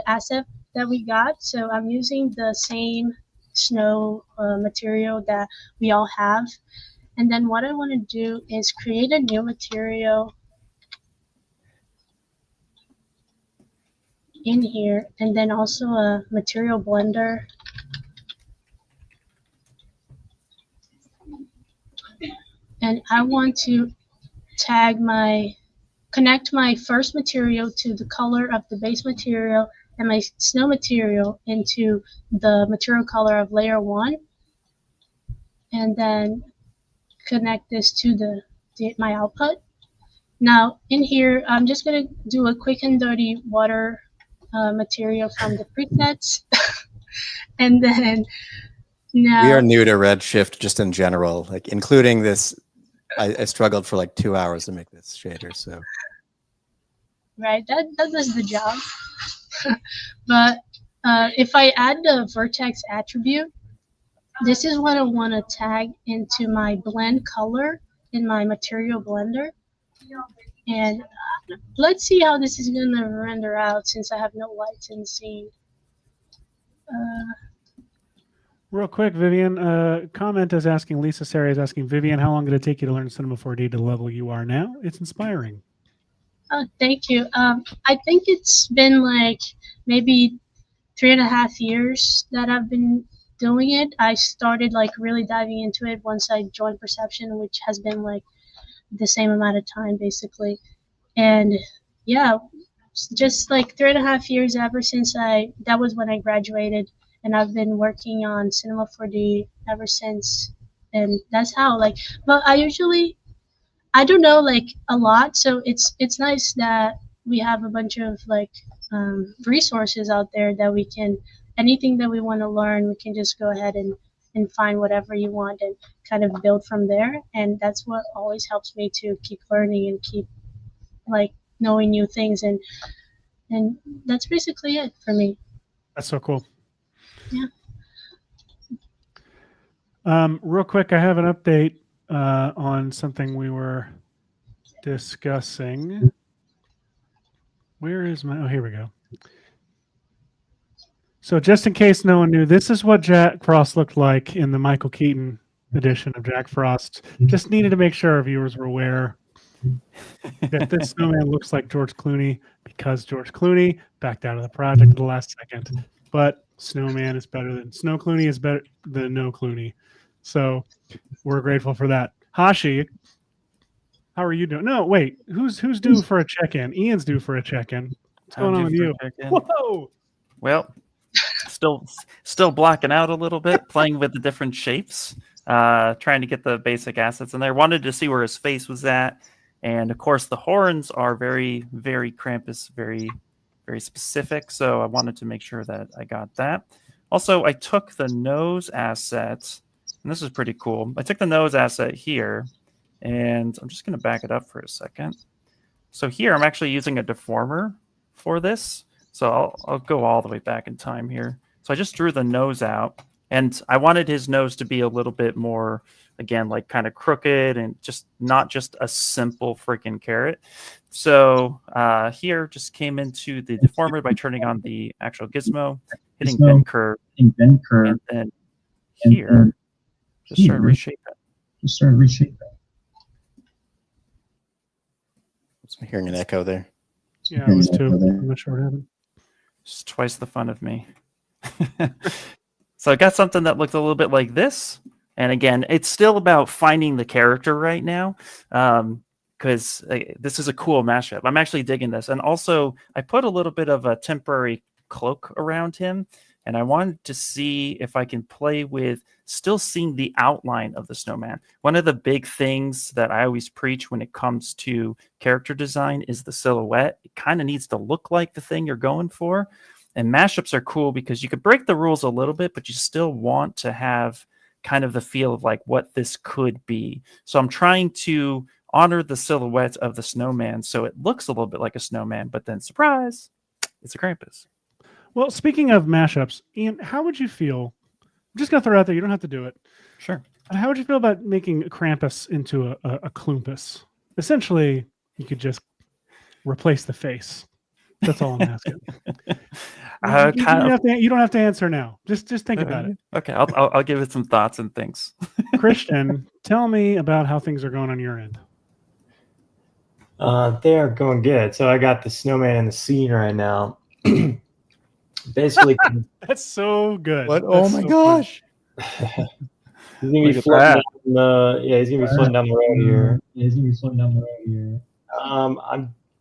asset that we got. So I'm using the same snow material that we all have. And then what I want to do is create a new material in here, and then also a material blender. And I want to connect my first material to the color of the base material and my snow material into the material color of layer 1. And then connect this to my output. Now in here, I'm just gonna do a quick and dirty water material from the presets. And then now We are new to Redshift just in general, like including this. I struggled for like 2 hours to make this shader. So right, that does the job. But if I add the vertex attribute, this is what I want to tag into my blend color in my material blender. And let's see how this is going to render out since I have no lights in the scene. Real quick, Vivian, comment is asking, Lisa Sari is asking, Vivian, how long did it take you to learn Cinema 4D to the level you are now? It's inspiring. Oh, thank you. I think it's been like maybe 3.5 years that I've been doing it. I started like really diving into it once I joined Perception, which has been like the same amount of time basically. And yeah, just like 3.5 years ever since that was when I graduated, and I've been working on Cinema 4D ever since. And that's how, like, but I don't know like a lot, so it's nice that we have a bunch of like resources out there that we can, anything that we want to learn, we can just go ahead and find whatever you want and kind of build from there. And that's what always helps me to keep learning and keep like knowing new things, and that's basically it for me. That's so cool. Yeah. Real quick, I have an update on something we were discussing. Where is my? Oh, here we go. So just in case no one knew, this is what Jack Frost looked like in the Michael Keaton edition of Jack Frost. Just needed to make sure our viewers were aware that this snowman looks like George Clooney because George Clooney backed out of the project at the last second. But Snowman is better than Snow Clooney is better than no Clooney. So we're grateful for that. Hashi, how are you doing? No, wait. Who's due for a check-in? Ian's due for a check-in. What's going on with you? Whoa! Well, still blocking out a little bit, playing with the different shapes, trying to get the basic assets in there. Wanted to see where his face was at. And of course, the horns are very, very Krampus, very, very specific. So I wanted to make sure that I got that. Also, I took the nose asset, and this is pretty cool. I took the nose asset here, and I'm just going to back it up for a second. So here, I'm actually using a deformer for this. So I'll go all the way back in time here. So I just drew the nose out, and I wanted his nose to be a little bit more, again, like kind of crooked and just not just a simple freaking carrot. So here just came into the deformer by turning on the actual gizmo, hitting bend curve, and then here just start reshaping. I'm hearing an echo there. Yeah, it was too. I'm not sure what happened. Just twice the fun of me. So I got something that looked a little bit like this. And again, it's still about finding the character right now, because this is a cool mashup. I'm actually digging this. And also, I put a little bit of a temporary cloak around him, and I wanted to see if I can play with still seeing the outline of the snowman. One of the big things that I always preach when it comes to character design is the silhouette. It kind of needs to look like the thing you're going for. And mashups are cool because you could break the rules a little bit, but you still want to have kind of the feel of like what this could be. So I'm trying to honor the silhouette of the snowman so it looks a little bit like a snowman, but then surprise, it's a Krampus. Well, speaking of mashups, Ian, how would you feel just gonna throw it out there. You don't have to do it. Sure. How would you feel about making Krampus into a Klumpus? Essentially, you could just replace the face. That's all I'm asking. You don't have to answer now. Just think about it. Okay, I'll give it some thoughts and things. Christian, tell me about how things are going on your end. They are going good. So I got the snowman in the scene right now. Basically, that's so good. What? Oh my gosh! He's gonna be floating down he's gonna be floating down the road here.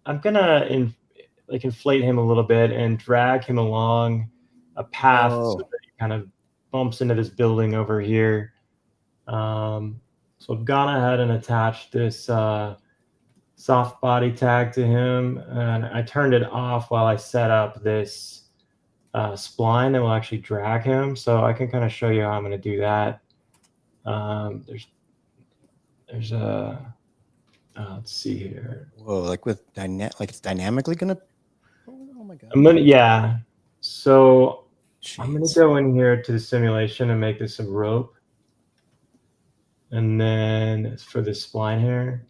I'm gonna inflate him a little bit and drag him along a path so that he kind of bumps into this building over here. So I've gone ahead and attached this soft body tag to him, and I turned it off while I set up this spline that will actually drag him. So I can kind of show you how I'm going to do that. There's a let's see here. Whoa, like with it's dynamically gonna. Oh my god. So Jeez. I'm gonna go in here to the simulation and make this a rope, and then for the spline here,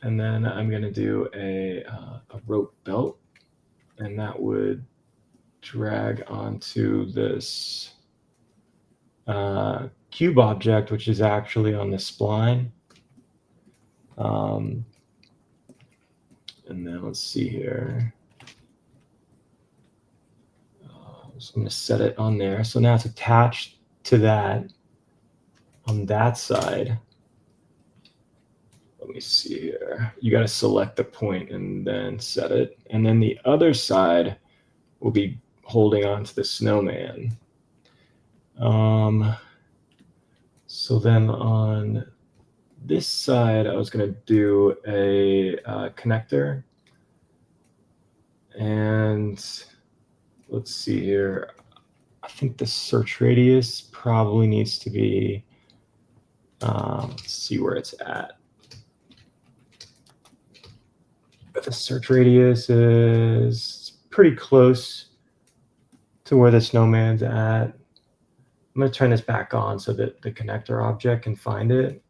and then I'm gonna do a rope belt, and that would drag onto this cube object, which is actually on the spline. And then let's see here. So I'm going to set it on there. So now it's attached to that on that side. Let me see here. You got to select the point and then set it. And then the other side will be holding on to the snowman. So then on this side, I was going to do a connector. And let's see here. I think the search radius probably needs to be, let's see where it's at. But the search radius is pretty close to where the snowman's at. I'm going to turn this back on so that the connector object can find it.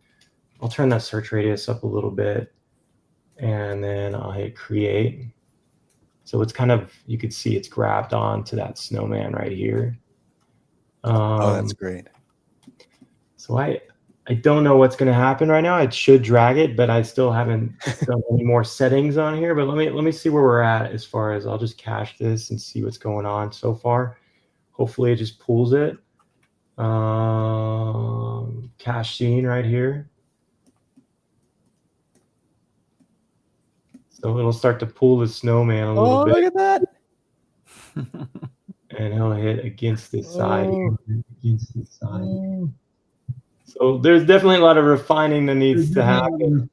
I'll turn that search radius up a little bit, and then I'll hit create. So it's kind of, you could see it's grabbed on to that snowman right here. That's great. So I don't know what's going to happen right now. It should drag it, but I still haven't done any more settings on here. But let me see where we're at as far as, I'll just cache this and see what's going on so far. Hopefully it just pulls it. Cache scene right here. So it'll start to pull the snowman a little bit. Look at that. And he'll hit against this side. So there's definitely a lot of refining that needs to happen.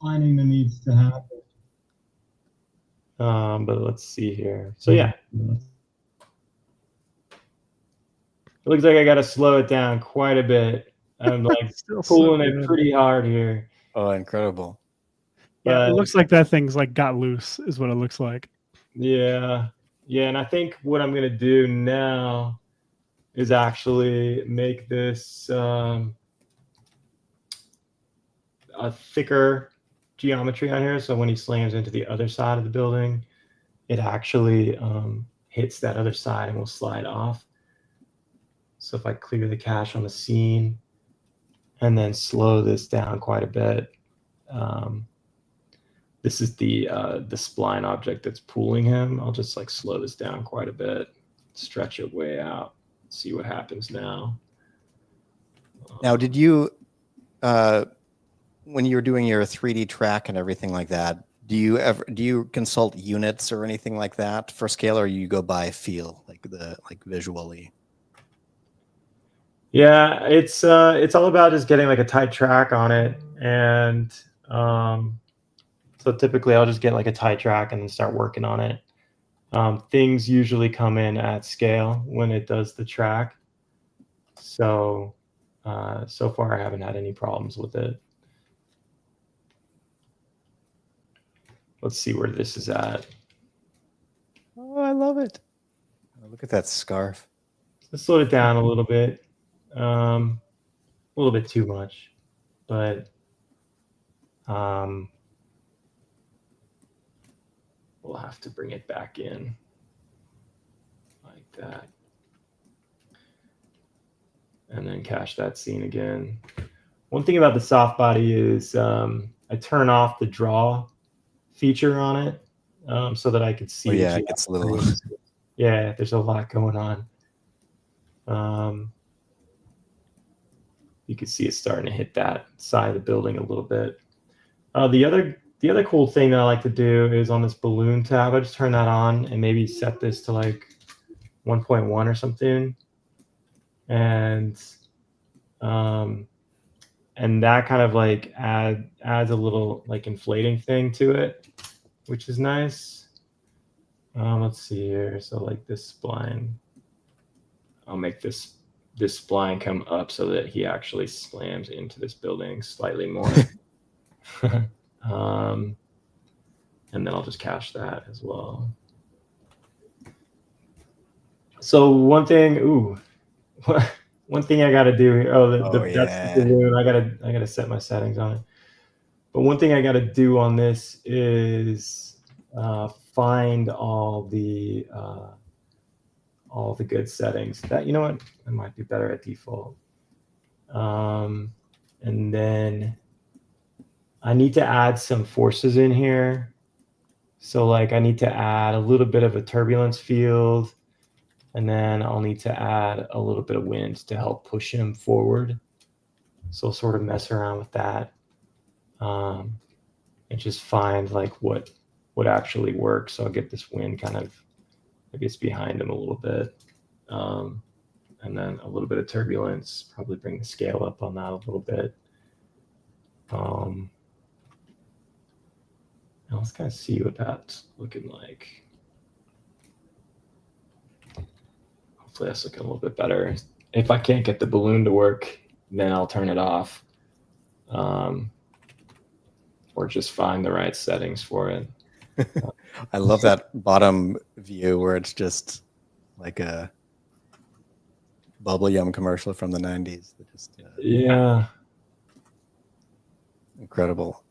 But let's see here. So yeah. It looks like I got to slow it down quite a bit. I'm like pulling it pretty hard here. Oh, incredible. Yeah, it looks like that thing's like got loose is what it looks like. Yeah. Yeah, and I think what I'm going to do now is actually make this a thicker geometry on here. So when he slams into the other side of the building, it actually hits that other side and will slide off. So if I clear the cache on the scene and then slow this down quite a bit, this is the spline object that's pulling him. I'll just like slow this down quite a bit, stretch it way out, see what happens now. Now, did you, when you were doing your 3D track and everything like that, do you consult units or anything like that for scale, or you go by feel, like visually? Yeah, it's all about just getting like a tight track on it, and so typically I'll just get like a tight track and then start working on it. Things usually come in at scale when it does the track. So so far I haven't had any problems with it. Let's see where this is at. Oh, I love it. Oh, look at that scarf. Let's slow it down a little bit. A little bit too much, but we'll have to bring it back in like that. And then cache that scene again. One thing about the soft body is I turn off the draw feature on it so that I could see. Oh, yeah, it gets a little. Yeah, there's a lot going on. You can see it starting to hit that side of the building a little bit. The other cool thing that I like to do is on this balloon tab, I just turn that on and maybe set this to like 1.1 or something. And that kind of like adds a little like inflating thing to it, which is nice. Let's see here. So like this spline, I'll make this spline come up so that he actually slams into this building slightly more. And then I'll just cache that as well. So one thing I got to do here. That's the balloon. I gotta set my settings on it. But one thing I got to do on this is find all the good settings. That, you know what, I might be better at default. And then I need to add some forces in here. So like I need to add a little bit of a turbulence field, and then I'll need to add a little bit of wind to help push him forward. So I'll sort of mess around with that and just find like what actually works. So I'll get this wind kind of, I guess, behind him a little bit. And then a little bit of turbulence, probably bring the scale up on that a little bit. Now let's kind of see what that's looking like. Hopefully that's looking a little bit better. If I can't get the balloon to work, then I'll turn it off. Or just find the right settings for it. I love that bottom view where it's just like a bubble yum commercial from the 90s. Just, yeah. Incredible.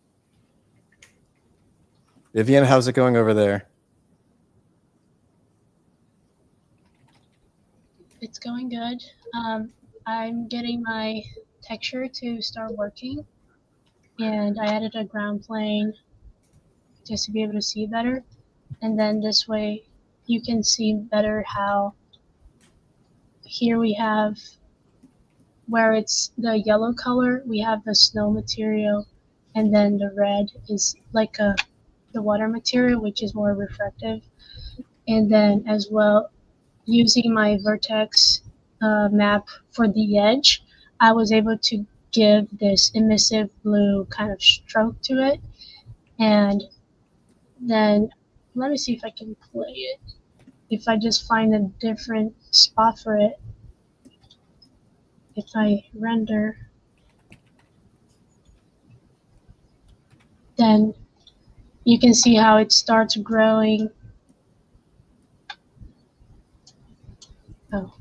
Vivian, how's it going over there? It's going good. I'm getting my texture to start working, and I added a ground plane just to be able to see better. And then this way you can see better how here we have where it's the yellow color, we have the snow material, and then the red is like the water material, which is more reflective. And then as well, using my vertex map for the edge, I was able to give this emissive blue kind of stroke to it. And then let me see if I can play it. If I just find a different spot for it, if I render, then you can see how it starts growing. Oh,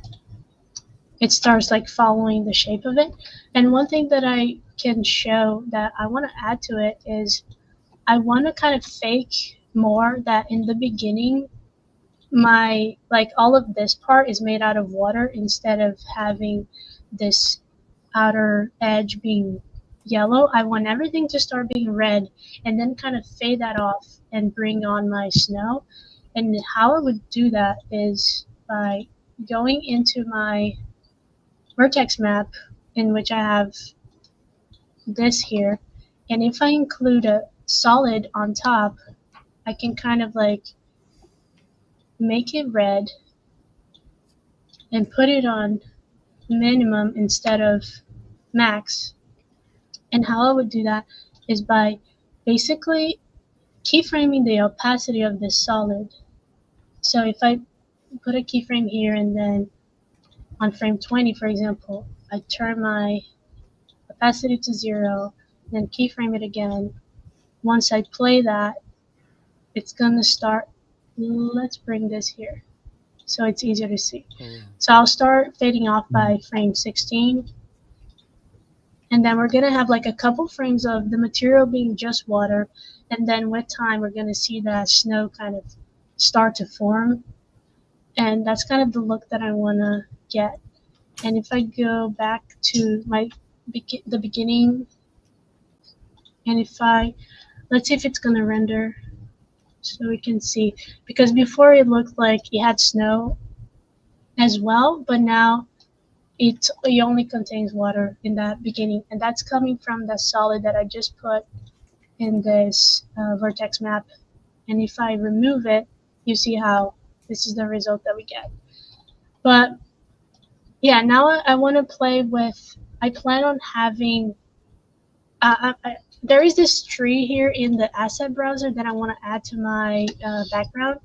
it starts like following the shape of it. And one thing that I can show that I want to add to it is I want to kind of fake more that in the beginning my like all of this part is made out of water instead of having this outer edge being yellow. I want everything to start being red and then kind of fade that off and bring on my snow. And how I would do that is by going into my vertex map, in which I have this here, and if I include a solid on top, I can kind of like make it red and put it on minimum instead of max. And how I would do that is by basically keyframing the opacity of this solid. So if I put a keyframe here and then on frame 20, for example, I turn my opacity to 0, then keyframe it again. Once I play that, it's gonna start. Let's bring this here. so it's easier to see. So I'll start fading off by frame 16. And then we're going to have like a couple frames of the material being just water. And then with time, we're going to see that snow kind of start to form. And that's kind of the look that I want to get. And if I go back to the beginning, and let's see if it's going to render so we can see. Because before it looked like it had snow as well, but now it only contains water in that beginning, and that's coming from the solid that I just put in this vertex map. And if I remove it, you see how this is the result that we get. But yeah, now I want to play with, I plan on having, there is this tree here in the asset browser that I want to add to my background,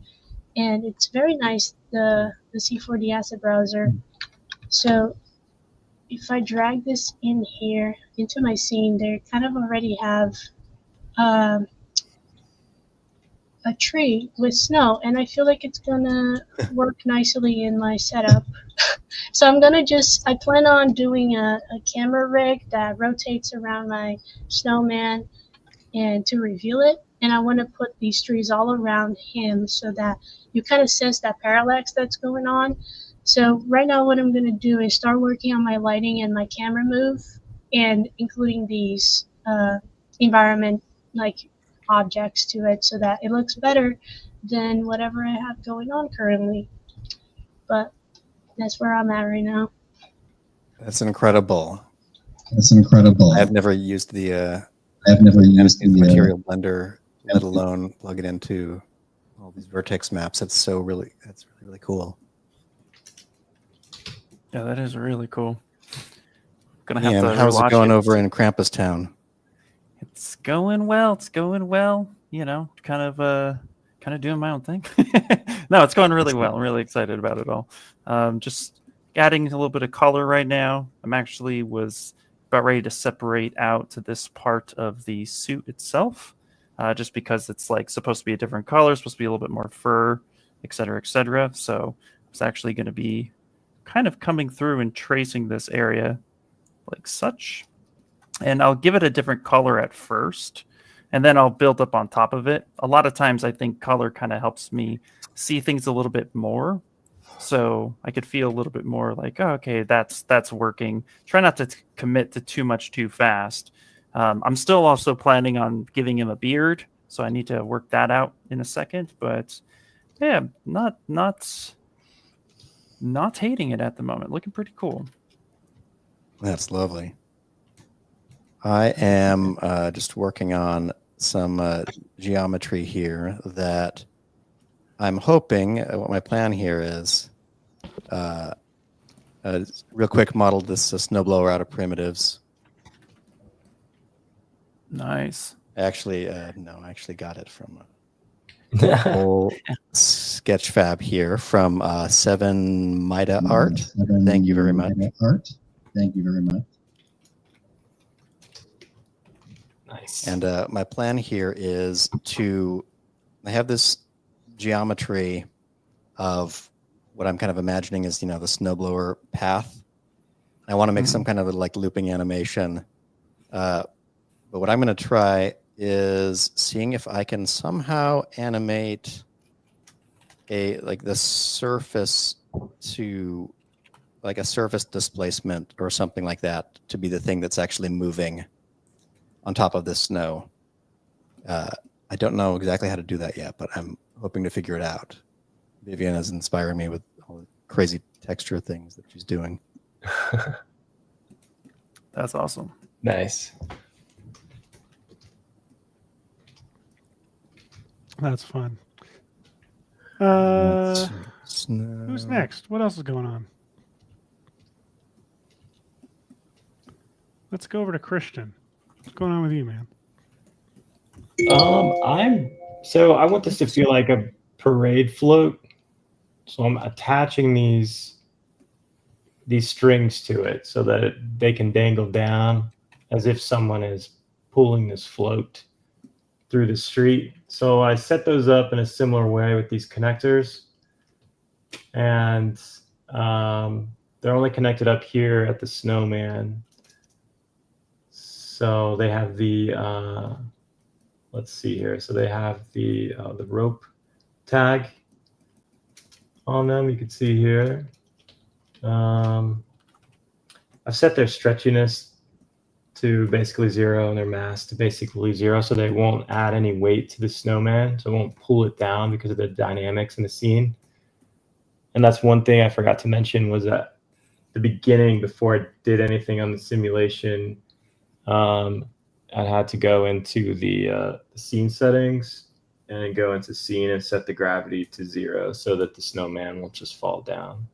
and it's very nice, the C4D asset browser. So if I drag this in here into my scene, they kind of already have a tree with snow, and I feel like it's gonna work nicely in my setup. So I'm gonna I plan on doing a camera rig that rotates around my snowman and to reveal it. And I want to put these trees all around him so that you kind of sense that parallax that's going on. So right now what I'm going to do is start working on my lighting and my camera move, and including these environment like objects to it so that it looks better than whatever I have going on currently. But that's where I'm at right now. That's incredible. That's incredible. I've never used the material blender, let alone plug it into all these vertex maps. That's really cool. Yeah, that is really cool. Gonna have to how's it rewatch going over in Krampustown? It's going well. It's going well. You know, kind of doing my own thing. No, it's going really well. I'm really excited about it all. Just adding a little bit of color right now. I'm actually was about ready to separate out to this part of the suit itself, just because it's like supposed to be a different color, supposed to be a little bit more fur, et cetera, et cetera. So it's actually going to be kind of coming through and tracing this area like such. And I'll give it a different color at first, and then I'll build up on top of it. A lot of times I think color kind of helps me see things a little bit more. So I could feel a little bit more like, oh, okay, that's working. Try not to commit to too much too fast. I'm still also planning on giving him a beard, so I need to work that out in a second. But yeah, not hating it at the moment. Looking pretty cool. That's lovely. I am just working on some geometry here that I'm hoping, what my plan here is, real quick modeled this snowblower out of primitives. Nice. Actually, no, I actually got it from a whole sketch fab here from 7 Mida Art. Thank you very much. Thank you very much. Nice. And my plan here is I have this geometry of what I'm kind of imagining is, the snowblower path. I want to make some kind of like looping animation. But what I'm going to try is seeing if I can somehow animate the surface to like a surface displacement or something like that to be the thing that's actually moving on top of this snow. I don't know exactly how to do that yet, but I'm hoping to figure it out. Vivian is inspiring me with all the crazy texture things that she's doing. That's awesome. Nice. That's fun. Snow. Who's next? What else is going on? Let's go over to Christian. What's going on with you, man? I want this to feel like a parade float. So I'm attaching these strings to it so that they can dangle down as if someone is pulling this float through the street. So I set those up in a similar way with these connectors. and they're only connected up here at the Snowman. So they have the let's see here. So they have the rope tag on them. You can see here. I've set their stretchiness to basically 0 and their mass to basically 0, so they won't add any weight to the Snowman, so it won't pull it down because of the dynamics in the scene. And that's one thing I forgot to mention, was that the beginning, before I did anything on the simulation, I had to go into the scene settings and go into scene and set the gravity to 0 so that the Snowman will just fall down.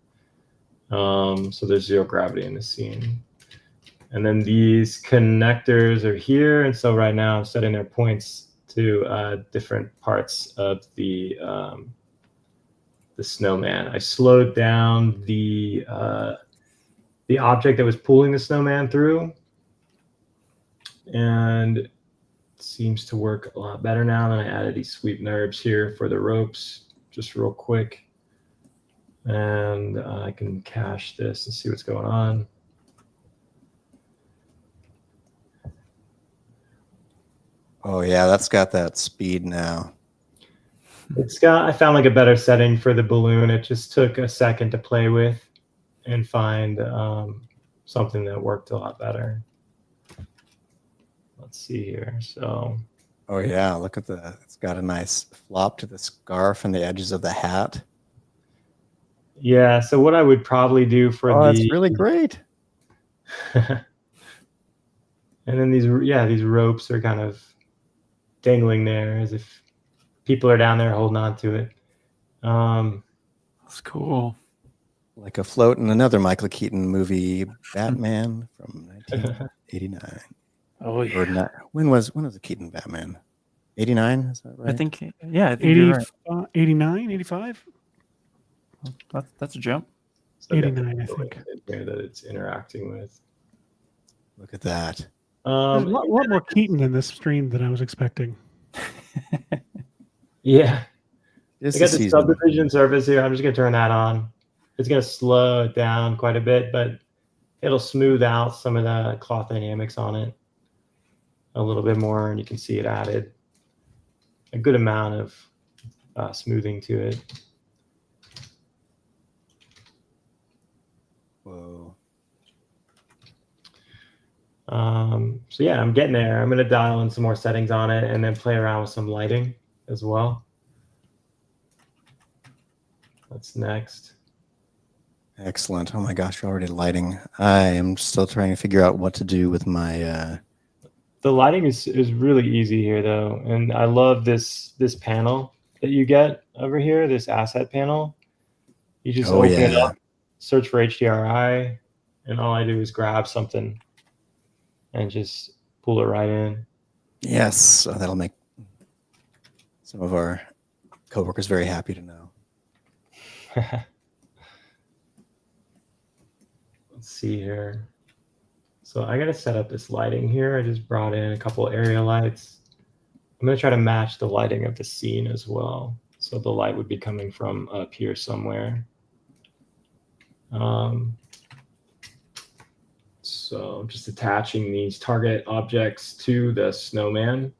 So there's 0 gravity in the scene. And then these connectors are here. And so right now I'm setting their points to different parts of the Snowman. I slowed down the object that was pulling the Snowman through, and it seems to work a lot better now. And I added these sweep NURBs here for the ropes, just real quick. And I can cache this and see what's going on. Oh yeah, that's got that speed now. I found like a better setting for the balloon. It just took a second to play with and find something that worked a lot better. Let's see here. So. Oh yeah, look at it's got a nice flop to the scarf and the edges of the hat. Yeah, so what I would probably do for that's really great. And then these ropes are kind of dangling there as if people are down there holding on to it. That's cool. Like a float in another Michael Keaton movie, Batman from 1989. Oh yeah. Or not, when was the Keaton Batman? 89, is that right? I think you're right. 89, 85? That's a jump. So 89, I think. Here that it's interacting with. Look at that. There's a lot more Keaton in this stream than I was expecting. Yeah. I got the subdivision surface here. I'm just going to turn that on. It's going to slow it down quite a bit, but it'll smooth out some of the cloth dynamics on it a little bit more, and you can see it added a good amount of smoothing to it. Whoa. So yeah, I'm getting there. I'm going to dial in some more settings on it and then play around with some lighting as well. What's next? Excellent. Oh my gosh, you're already lighting. I am still trying to figure out what to do with my... The lighting is really easy here though. And I love this panel that you get over here, this asset panel. You just open it up, search for HDRI, and all I do is grab something and just pull it right in. Yes, so that'll make some of our coworkers very happy to know. Let's see here. So I got to set up this lighting here. I just brought in a couple area lights. I'm going to try to match the lighting of the scene as well. So the light would be coming from up here somewhere. So just attaching these target objects to the Snowman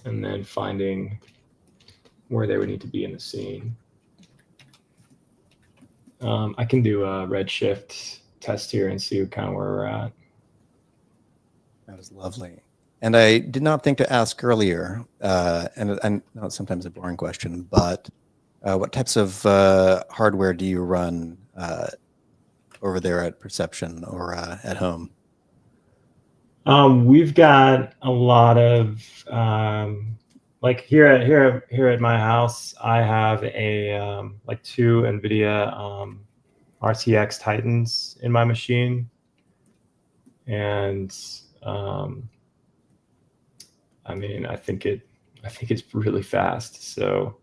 and then finding where they would need to be in the scene. I can do a Redshift test here and see kind of where we're at. That is lovely. And I did not think to ask earlier, and I know it's sometimes a boring question, but what types of hardware do you run over there at Perception or at home? We've got a lot of like here at my house, I have a like 2 NVIDIA RTX Titans in my machine, and I mean, I think it's really fast. So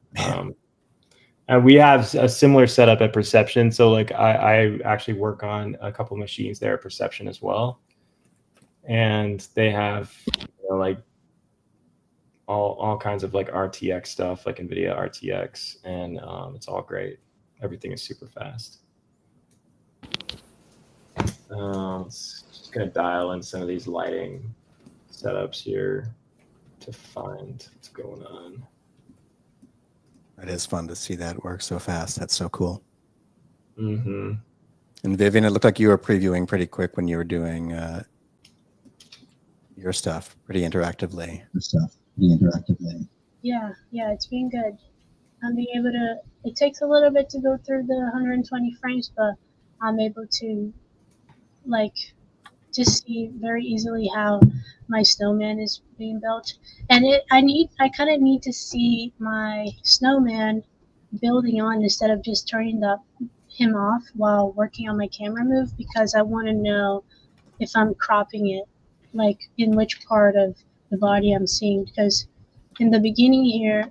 and we have a similar setup at Perception. So like I actually work on a couple machines there at Perception as well, and they have like all kinds of like RTX stuff, like NVIDIA RTX, and it's all great. Everything is super fast. Just gonna dial in some of these lighting setups here to find what's going on. It is fun to see that work so fast. That's so cool. Mm-hmm. And Vivian, it looked like you were previewing pretty quick when you were doing your stuff pretty interactively. Yeah, it's been good. I'm being able to, it takes a little bit to go through the 120 frames, but I'm able to like just see very easily how my snowman is being built. And I kind of need to see my snowman building on instead of just turning him off while working on my camera move, because I want to know if I'm cropping it, like in which part of the body I'm seeing, because in the beginning here,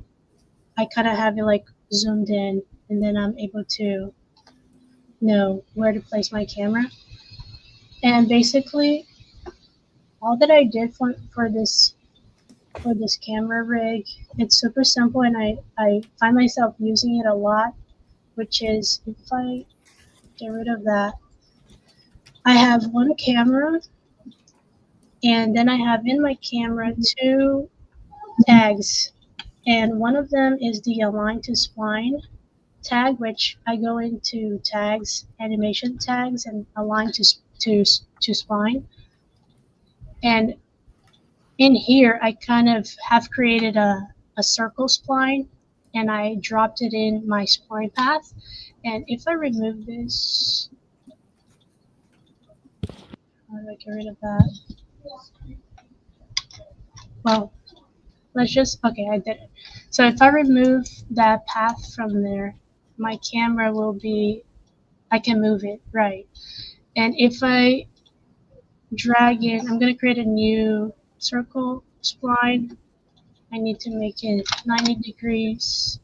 I kind of have it like zoomed in, and then I'm able to know where to place my camera. And basically, all that I did for this camera rig, it's super simple, and I find myself using it a lot, which is, if I get rid of that, I have one camera, and then I have in my camera 2 tags, and one of them is the align to spline tag, which I go into tags, animation tags, and align to spline. And in here, I kind of have created a circle spline, and I dropped it in my spline path. And if I remove this, how do I get rid of that? Well, let's just, okay, I did it. So if I remove that path from there, my camera will be, I can move it, right? And if I drag in, I'm going to create a new circle spline. I need to make it 90 degrees.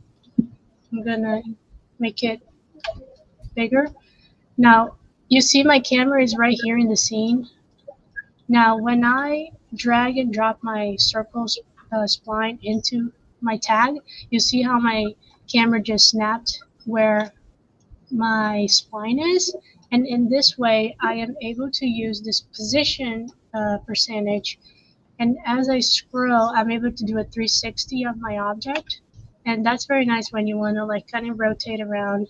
I'm going to make it bigger. Now, you see my camera is right here in the scene. Now, when I drag and drop my circle spline into my tag, you see how my camera just snapped where my spline is. And in this way, I am able to use this position percentage. And as I scroll, I'm able to do a 360 of my object. And that's very nice when you want to like kind of rotate around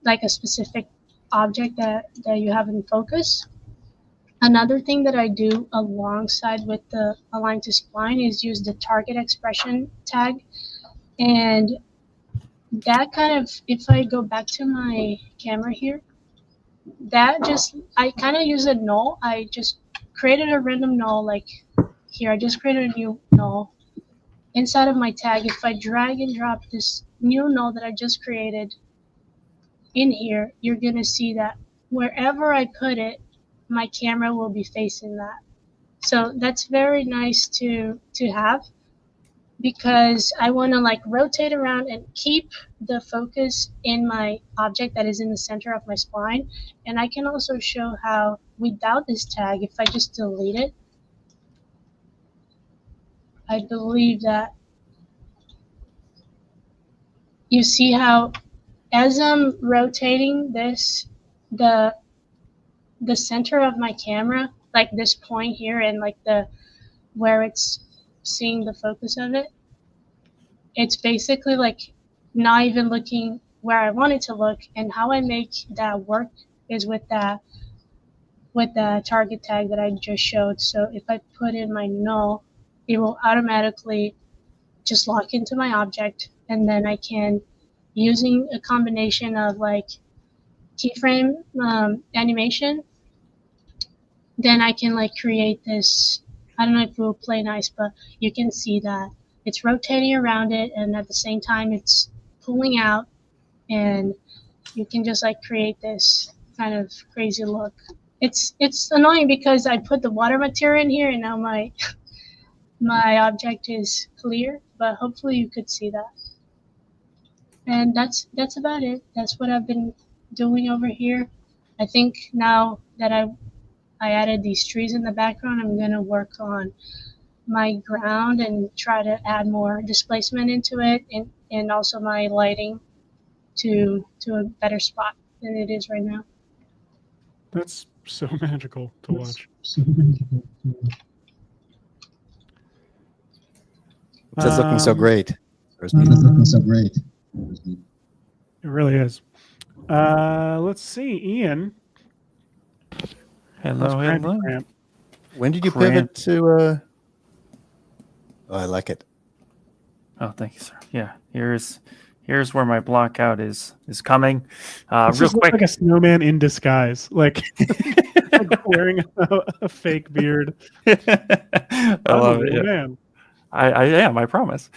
like a specific object that you have in focus. Another thing that I do alongside with the align to spline is use the target expression tag. And that kind of, if I go back to my camera here, that just, I kind of use a null. I just created a random null, like here, I just created a new null inside of my tag. If I drag and drop this new null that I just created in here, you're going to see that wherever I put it, my camera will be facing that. So that's very nice to have, because I want to like rotate around and keep the focus in my object that is in the center of my spline. And I can also show how without this tag, if I just delete it, I believe that you see how as I'm rotating this, the center of my camera, like this point here and like the where it's seeing the focus of it, it's basically like not even looking where I want it to look. And how I make that work is with the target tag that I just showed. So if I put in my null, it will automatically just lock into my object, and then I can, using a combination of like keyframe animation, then I can like create this, I don't know if it will play nice, but you can see that it's rotating around it, and at the same time it's pulling out, and you can just like create this kind of crazy look. It's annoying because I put the water material in here, and now my object is clear, but hopefully you could see that. And that's about it. That's what I've been doing over here. I think now that I added these trees in the background, I'm gonna work on my ground and try to add more displacement into it, and also my lighting to a better spot than it is right now. That's so magical to watch. It's looking so great. It's looking so great. It really is. Let's see, Ian. Hello, hello. Cramp. When did you Cramp. pivot to? Oh, I like it. Oh, thank you, sir. Yeah, here's where my block out is coming. This Real just looks quick. like a snowman in disguise, like wearing a fake beard. I love it. Yeah. Man. I am, I promise.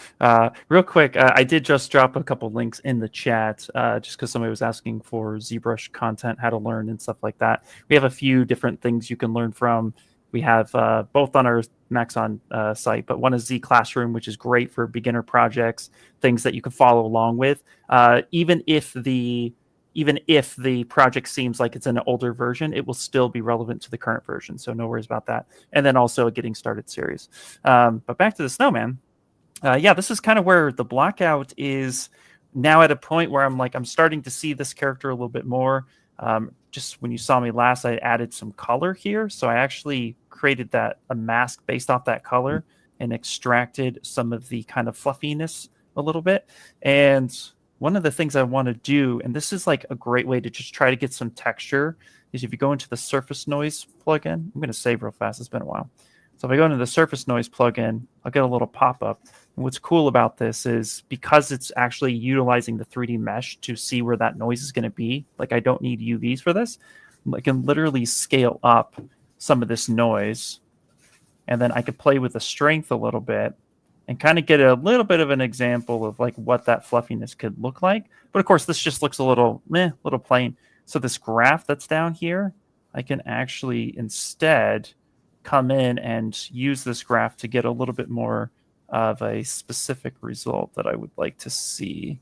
Real quick, I did just drop a couple links in the chat just because somebody was asking for ZBrush content, how to learn and stuff like that. We have a few different things you can learn from. We have both on our Maxon site, but one is Z Classroom, which is great for beginner projects, things that you can follow along with. Even if the project seems like it's an older version, it will still be relevant to the current version. So no worries about that. And then also a Getting Started series. But back to the Snowman. Yeah, this is kind of where the blockout is now at a point where I'm starting to see this character a little bit more. Just when you saw me last, I added some color here. So I actually created a mask based off that color and extracted some of the kind of fluffiness a little bit. And one of the things I want to do, and this is like a great way to just try to get some texture, is if you go into the surface noise plugin. I'm going to save real fast. It's been a while. So if I go into the surface noise plugin, I'll get a little pop-up. And what's cool about this is because it's actually utilizing the 3D mesh to see where that noise is going to be, like I don't need UVs for this. I can literally scale up some of this noise, and then I could play with the strength a little bit and kind of get a little bit of an example of like what that fluffiness could look like. But of course, this just looks a little plain. So this graph that's down here, I can actually instead come in and use this graph to get a little bit more of a specific result that I would like to see,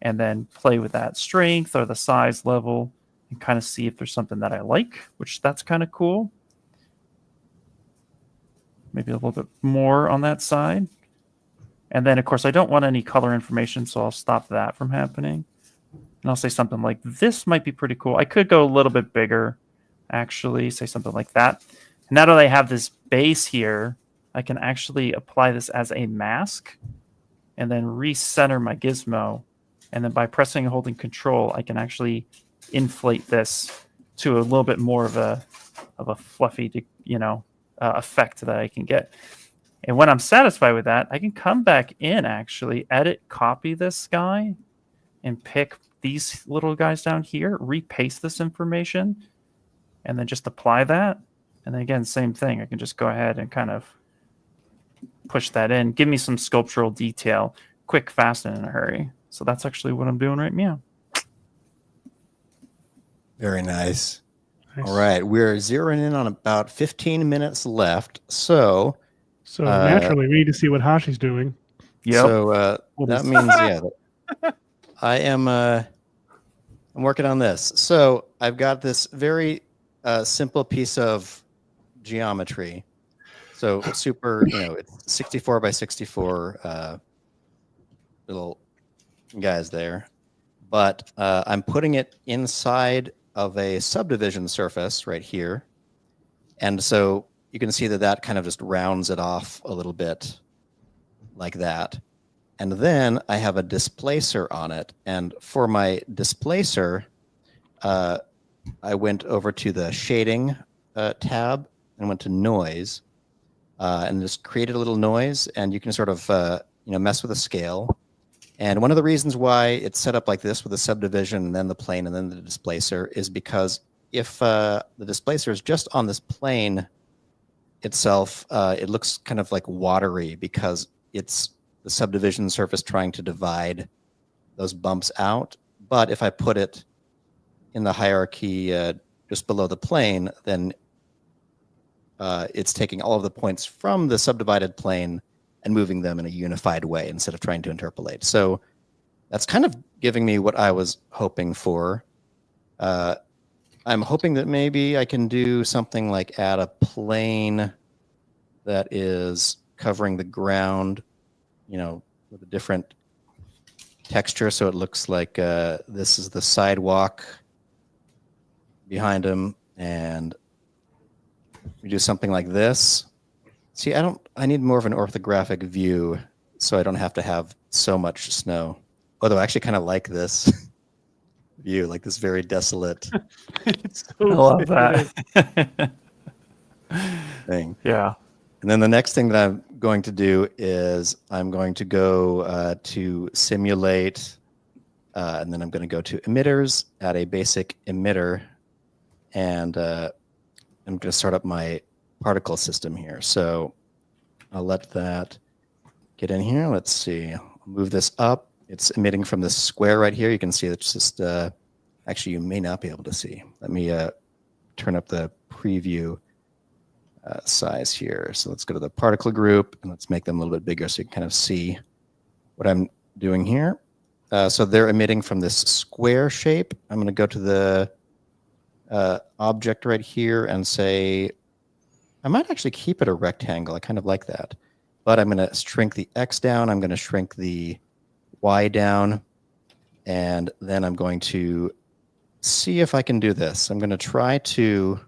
and then play with that strength or the size level and kind of see if there's something that I like, which that's kind of cool. Maybe a little bit more on that side. And then, of course, I don't want any color information, so I'll stop that from happening. And I'll say something like, this might be pretty cool. I could go a little bit bigger, actually, say something like that. Now that I have this base here, I can actually apply this as a mask and then recenter my gizmo. And then by pressing and holding Control, I can actually inflate this to a little bit more of a fluffy, effect that I can get. And when I'm satisfied with that, I can come back in, actually, edit, copy this guy, and pick these little guys down here, repaste this information, and then just apply that. And then again, same thing. I can just go ahead and kind of push that in, give me some sculptural detail, quick, fast, and in a hurry. So that's actually what I'm doing right now. Very nice. All right, we're zeroing in on about 15 minutes left. So naturally, we need to see what Hashi's doing. Yep. So that means, yeah, I'm working on this. So I've got this very simple piece of geometry. So super, it's 64 by 64 little guys there. But I'm putting it inside of a subdivision surface right here. And so you can see that kind of just rounds it off a little bit like that. And then I have a displacer on it. And for my displacer, I went over to the shading tab and went to noise and just created a little noise. And you can sort of mess with the scale. And one of the reasons why it's set up like this with a subdivision and then the plane and then the displacer is because if the displacer is just on this plane itself, it looks kind of like watery because it's the subdivision surface trying to divide those bumps out. But if I put it in the hierarchy just below the plane, then it's taking all of the points from the subdivided plane and moving them in a unified way instead of trying to interpolate. So that's kind of giving me what I was hoping for. I'm hoping that maybe I can do something like add a plane that is covering the ground, with a different texture, so it looks like this is the sidewalk behind him, and we do something like this. See, I need more of an orthographic view, so I don't have to have so much snow. Although I actually kind of like this view, like this very desolate I love that. thing. Yeah. And then the next thing that I'm going to do is I'm going to go to simulate, and then I'm going to go to emitters, add a basic emitter, and I'm going to start up my particle system here. So I'll let that get in here. Let's see. I'll move this up. It's emitting from this square right here. You can see it's just, actually, you may not be able to see. Let me turn up the preview size here. So let's go to the particle group and let's make them a little bit bigger so you can kind of see what I'm doing here. So they're emitting from this square shape. I'm going to go to the object right here and say, I might actually keep it a rectangle. I kind of like that. But I'm going to shrink the X down. I'm going to shrink the Y down. And then I'm going to see if I can do this. I'm going to try to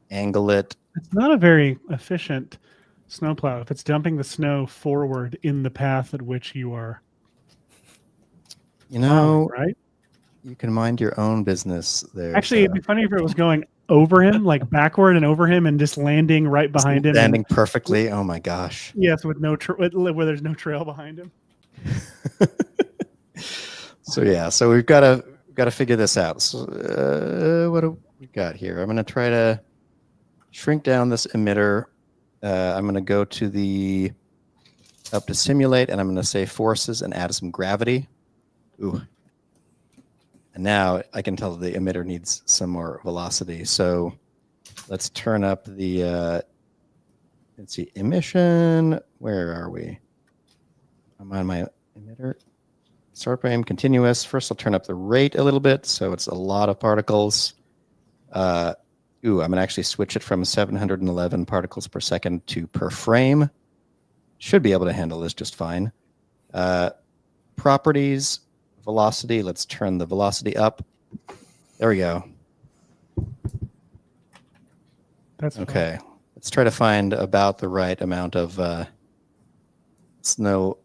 angle it. It's not a very efficient snowplow if it's dumping the snow forward in the path at which you are. Plowing, right? You can mind your own business there. Actually, it'd be funny if it was going over him, like backward and over him, and just landing right behind him. Landing perfectly. Oh my gosh. Yes, with where there's no trail behind him. So we've got to figure this out. So what do we got here? I'm going to try to shrink down this emitter. I'm going to go to up to simulate, and I'm going to say forces and add some gravity. Ooh. And now I can tell the emitter needs some more velocity. So let's turn up the, let's see, emission. Where are we? I'm on my emitter. Start frame, continuous. First, I'll turn up the rate a little bit, so it's a lot of particles. I'm going to actually switch it from 711 particles per second to per frame. Should be able to handle this just fine. Properties. Velocity. Let's turn the velocity up. There we go. That's okay. Fun. Let's try to find about the right amount of snow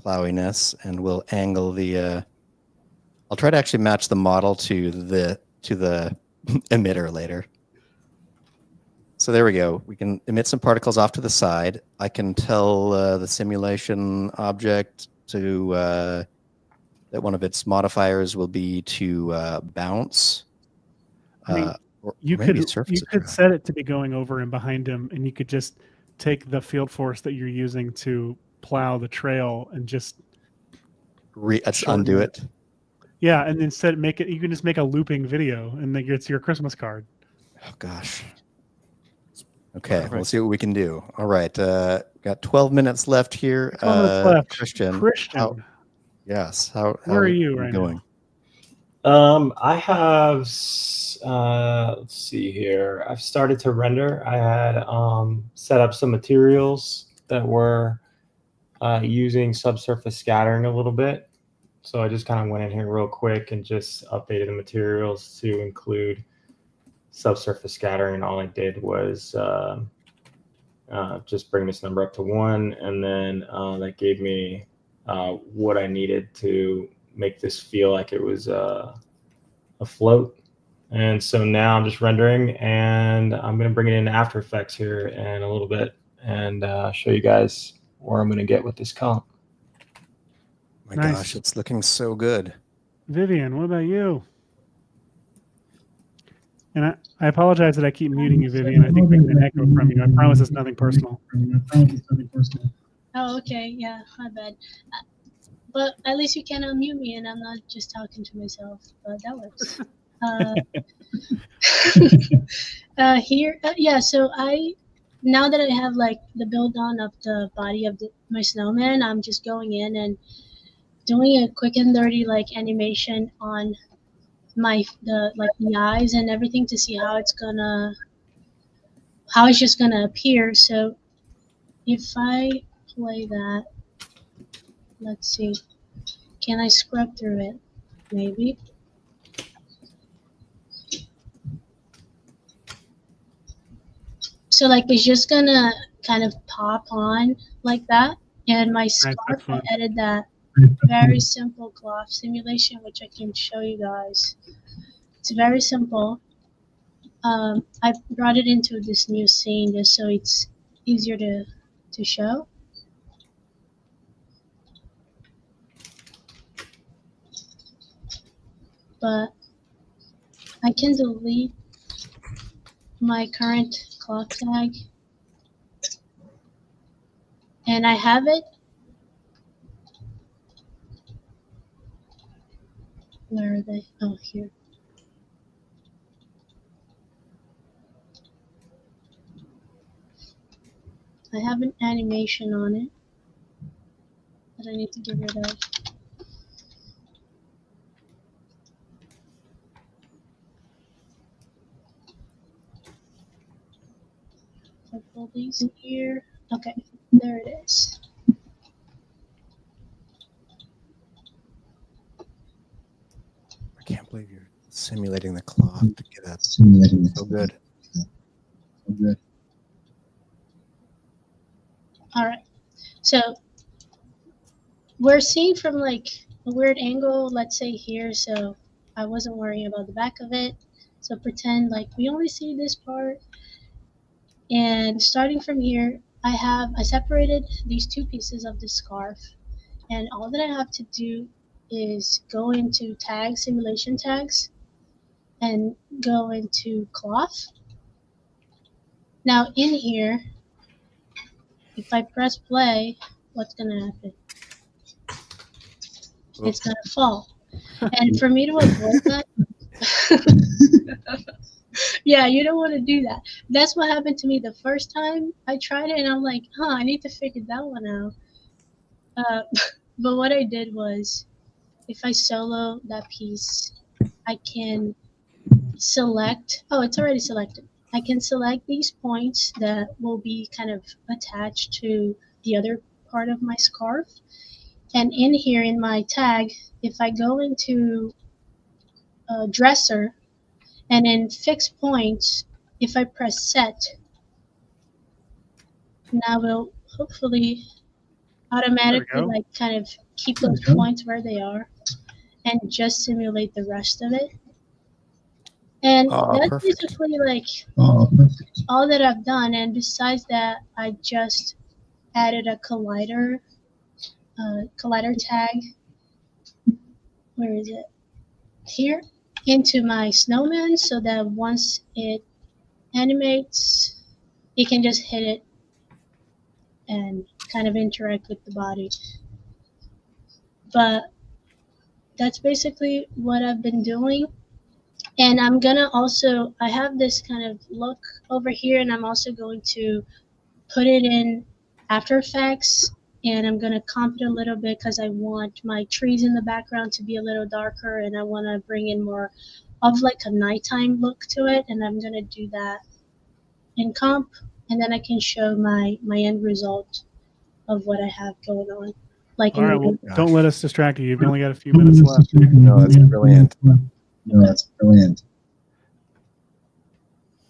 plowiness, and we'll angle the. I'll try to actually match the model to the emitter later. So there we go. We can emit some particles off to the side. I can tell the simulation object to. That one of its modifiers will be to bounce. You could set it to be going over and behind him, and you could just take the field force that you're using to plow the trail and just undo it. Yeah, and instead you can just make a looping video, and then it's your Christmas card. Oh gosh. Okay, we'll see what we can do. All right, got 12 minutes left here. 12 minutes left. Christian. Yes. How Where are you right going? I have, let's see here. I've started to render. I had set up some materials that were using subsurface scattering a little bit. So I just kind of went in here real quick and just updated the materials to include subsurface scattering. All I did was just bring this number up to 1, and then that gave me what I needed to make this feel like it was a float. And so now I'm just rendering, and I'm going to bring it into After Effects here in a little bit and show you guys where I'm going to get with this comp. My gosh, it's looking so good. Vivian, what about you? And I apologize that I keep muting you, Vivian. I think there's an echo from you. I promise it's nothing personal. Oh, okay. Yeah, my bad. But at least you can unmute me and I'm not just talking to myself. But that works. So now that I have like the build on of the body of my snowman, I'm just going in and doing a quick and dirty like animation on the eyes and everything to see how it's just gonna appear. So if I play that, let's see, can I scrub through it? Maybe. So like it's just gonna kind of pop on like that. And my scarf, that's I fine. added that very simple cloth simulation, which I can show you guys. It's very simple. I brought it into this new scene just so it's easier to show. But I can delete my current cloth tag. And I have it. Where are they? Oh, here. I have an animation on it that I need to get rid of. I pull these in here. Okay, there it is. I can't believe you're simulating the cloth to get that Simulating the so good. So good. All right. So we're seeing from like a weird angle, let's say here. So I wasn't worrying about the back of it. So pretend like we only see this part. And starting from here, I separated these two pieces of the scarf. And all that I have to do is go into tags, simulation tags, and go into cloth. Now in here, if I press play, what's gonna happen? It's gonna fall. And for me to avoid that, yeah, you don't want to do that. That's what happened to me the first time I tried it, and I'm like, I need to figure that one out. But what I did was, if I solo that piece, I can select. Oh, it's already selected. I can select these points that will be kind of attached to the other part of my scarf. And in here in my tag, if I go into dresser and in fixed points, if I press set, now we'll hopefully automatically like kind of keep those points where they are and just simulate the rest of it. And that's perfect. basically like Perfect. all that I've done. And besides that, I just added a collider tag. Where is it? Here into my snowman, so that once it animates, it can just hit it and kind of interact with the body. But that's basically what I've been doing. And I'm gonna also, I have this kind of look over here, and I'm also going to put it in After Effects, and I'm gonna comp it a little bit because I want my trees in the background to be a little darker, and I want to bring in more of like a nighttime look to it, and I'm gonna do that in comp, and then I can show my end result of what I have going on. Like All right, in well, Gosh. don't let us distract you. You've only got a few minutes left. No, that's brilliant. No, that's brilliant.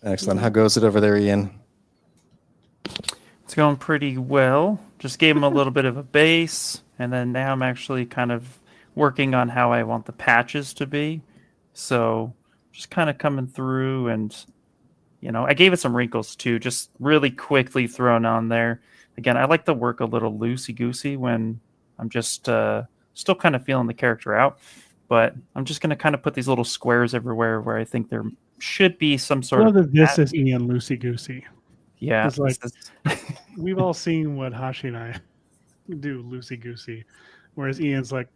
Excellent. How goes it over there, Ian? It's going pretty well. Just gave him a little bit of a base, and then now I'm actually kind of working on how I want the patches to be. So just kind of coming through, and I gave it some wrinkles too, just really quickly thrown on there. Again, I like to work a little loosey-goosey when I'm just still kind of feeling the character out. But I'm just going to kind of put these little squares everywhere where I think there should be some sort Well, of... this is Ian loosey goosey. Yeah. It's like we've all seen what Hashi and I do loosey goosey, whereas Ian's like,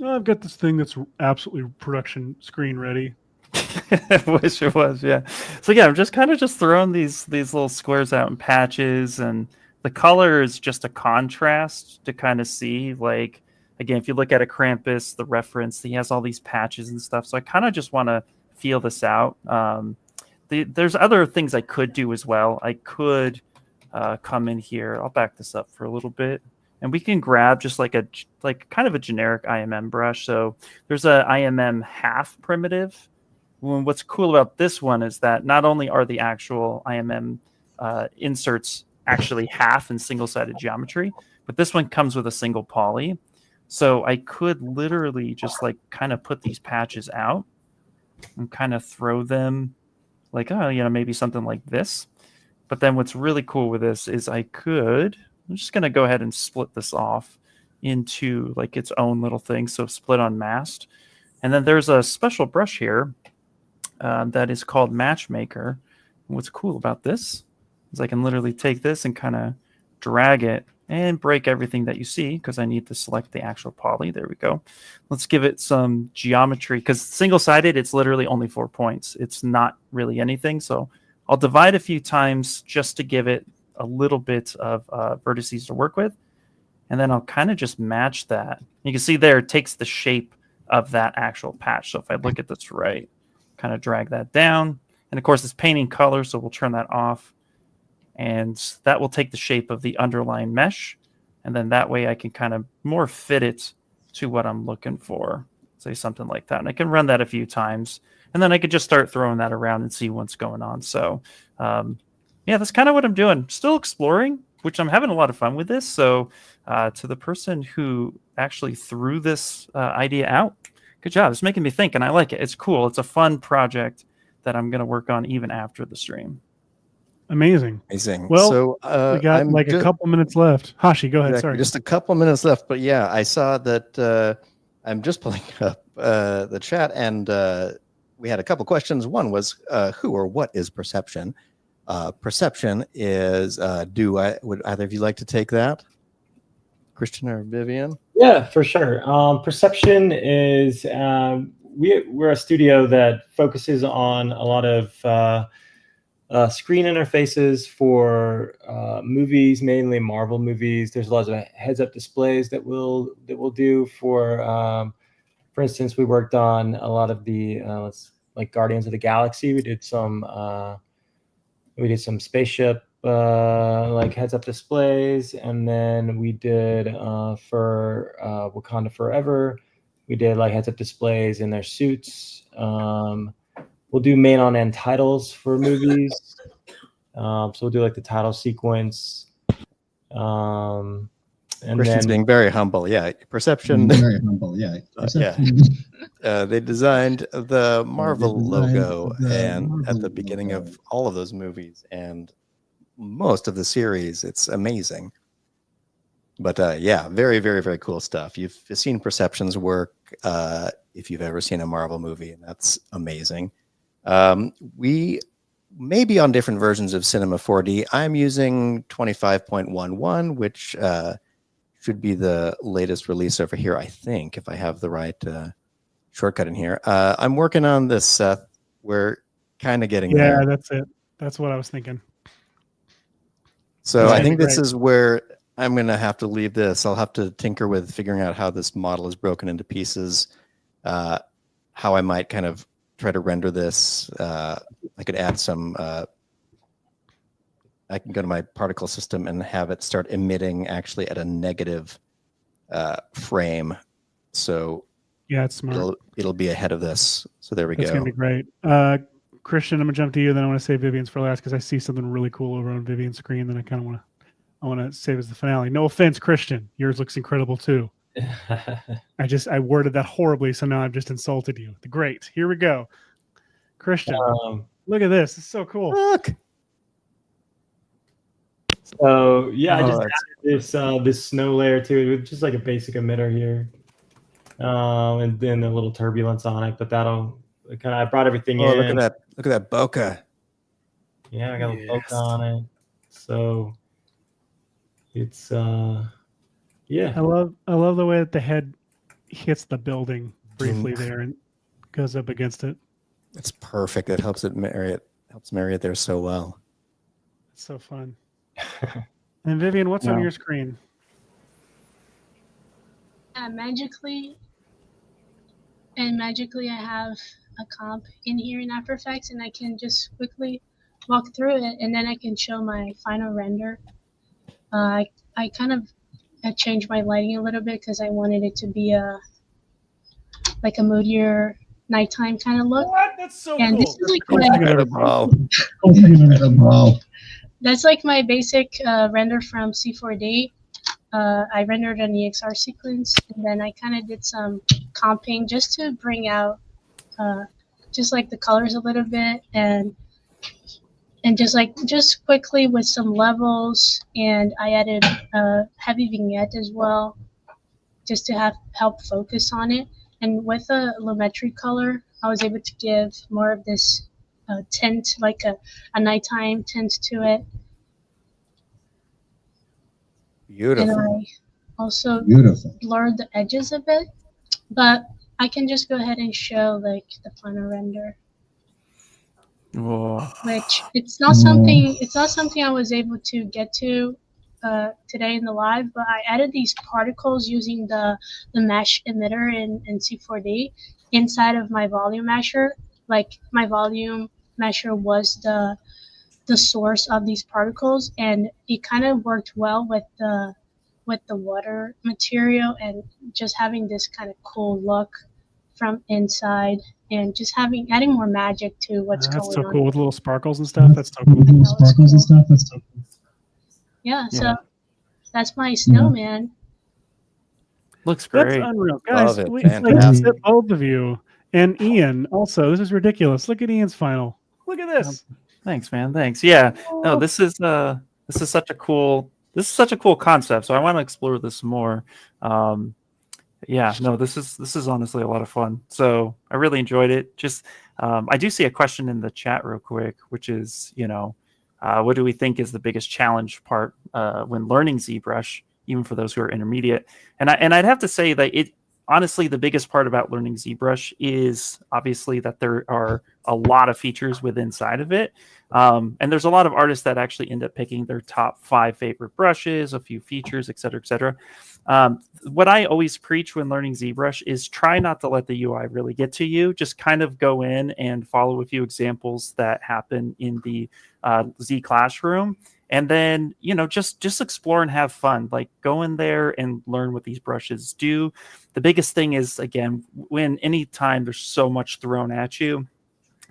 I've got this thing that's absolutely production screen ready. I wish it was, yeah. So yeah, I'm just kind of throwing these little squares out in patches, and the color is just a contrast to kind of see, like, again, if you look at a Krampus, the reference, he has all these patches and stuff. So I kind of just want to feel this out. There's other things I could do as well. I could come in here. I'll back this up for a little bit. And we can grab just like kind of a generic IMM brush. So there's a IMM half primitive. What's cool about this one is that not only are the actual IMM inserts actually half in single-sided geometry, but this one comes with a single poly. So I could literally just like kind of put these patches out and kind of throw them like, maybe something like this. But then what's really cool with this is I'm just going to go ahead and split this off into like its own little thing. So split unmasked. And then there's a special brush here that is called Matchmaker. And what's cool about this is I can literally take this and kind of drag it and break everything that you see because I need to select the actual poly. There we go. Let's give it some geometry because single-sided, it's literally only 4 points. It's not really anything. So I'll divide a few times just to give it a little bit of vertices to work with. And then I'll kind of just match that. You can see there, it takes the shape of that actual patch. So if I look at this right, kind of drag that down. And of course, it's painting color, so we'll turn that off. And that will take the shape of the underlying mesh. And then that way I can kind of more fit it to what I'm looking for. Say something like that. And I can run that a few times. And then I could just start throwing that around and see what's going on. So, yeah, that's kind of what I'm doing. Still exploring, which I'm having a lot of fun with this. So to the person who actually threw this idea out, good job. It's making me think, and I like it. It's cool. It's a fun project that I'm going to work on even after the stream. Amazing. Well, so we got a couple minutes left. Hashi, go ahead. Sorry. Just a couple minutes left. But yeah, I saw that I'm just pulling up the chat, and we had a couple questions. One was who or what is perception? Perception is would either of you like to take that? Christian or Vivian? Yeah, for sure. Perception is we're a studio that focuses on a lot of screen interfaces for movies, mainly Marvel movies. There's a lot of heads-up displays that we'll do for instance, we worked on a lot of the like Guardians of the Galaxy. We did some spaceship like heads-up displays, and then we did for Wakanda Forever, we did like heads-up displays in their suits. We'll do main on end titles for movies. So we'll do like the title sequence. And Christian's being very humble. Yeah, Perception. Very humble. Yeah. They designed the Marvel logo and at the beginning of all of those movies and most of the series. It's amazing. But yeah, very, very, very cool stuff. You've seen Perception's work if you've ever seen a Marvel movie, and that's amazing. We may be on different versions of Cinema 4D. I'm using 25.11, which should be the latest release over here, I think, if I have the right shortcut in here. I'm working on this, Seth. We're kind of getting there. Yeah, that's it. That's what I was thinking. So I think this is where I'm going to have to leave this. I'll have to tinker with figuring out how this model is broken into pieces, how I might kind of try to render this. I could add some, I can go to my particle system and have it start emitting actually at a negative frame. So yeah, it's smart. It'll be ahead of this. So there we go. It's going to be great. Christian, I'm going to jump to you. Then I want to save Vivian's for last because I see something really cool over on Vivian's screen that I want to save as the finale. No offense, Christian. Yours looks incredible too. I worded that horribly, so now I've just insulted you. Great. Here we go. Christian, look at this. It's so cool. Look. So yeah, I just added this snow layer to it with just like a basic emitter here, and then a little turbulence on it. But that'll kind of, I brought everything in. Look at that! Look at that bokeh. Yeah, I got a bokeh on it. So it's yeah. I love the way that the head hits the building briefly there and goes up against it. It's perfect. It helps marry it there so well. It's so fun. And Vivian, what's on your screen? Magically I have a comp in here in After Effects, and I can just quickly walk through it, and then I can show my final render. I kind of changed my lighting a little bit because I wanted it to be like a moodier nighttime kind of look. What? That's so And cool. this is like Coolest thing I've ever Wow. Wow. that's like my basic render from C4D. I rendered an EXR sequence, and then I kind of did some comping just to bring out just like the colors a little bit, and just quickly with some levels, and I added a heavy vignette as well, just to help focus on it. And with a lumetri color, I was able to give more of this tint, like a nighttime tint to it. Beautiful. And I also Beautiful. blurred the edges a bit, but I can just go ahead and show like the final render, Whoa. which it's not something I was able to get to today in the live, but I added these particles using the mesh emitter in C4D inside of my volume masher. Like my volume masher was the source of these particles, and it kind of worked well with the water material, and just having this kind of cool look from inside, and just adding more magic to what's That's going so on. cool with little sparkles and stuff. That's so cool. Little sparkles and stuff. That's so cool. Yeah, so Yeah. that's my snowman. Looks That's great. unreal, guys. Love it. It's like Fantastic. both of you and Ian. Also, this is ridiculous. Look at Ian's final. Look at this. Thanks, man. Thanks. Yeah. No, this is such a cool concept. So I want to explore this more. Yeah, no, this is honestly a lot of fun. So I really enjoyed it. Just I do see a question in the chat real quick, which is, what do we think is the biggest challenge part when learning ZBrush, even for those who are intermediate? And I'd have to say that honestly, the biggest part about learning ZBrush is obviously that there are a lot of features inside of it. And there's a lot of artists that actually end up picking their top 5 favorite brushes, a few features, et cetera, et cetera. What I always preach when learning ZBrush is try not to let the UI really get to you. Just kind of go in and follow a few examples that happen in the Z Classroom. And then, just explore and have fun. Like, go in there and learn what these brushes do. The biggest thing is, again, anytime there's so much thrown at you,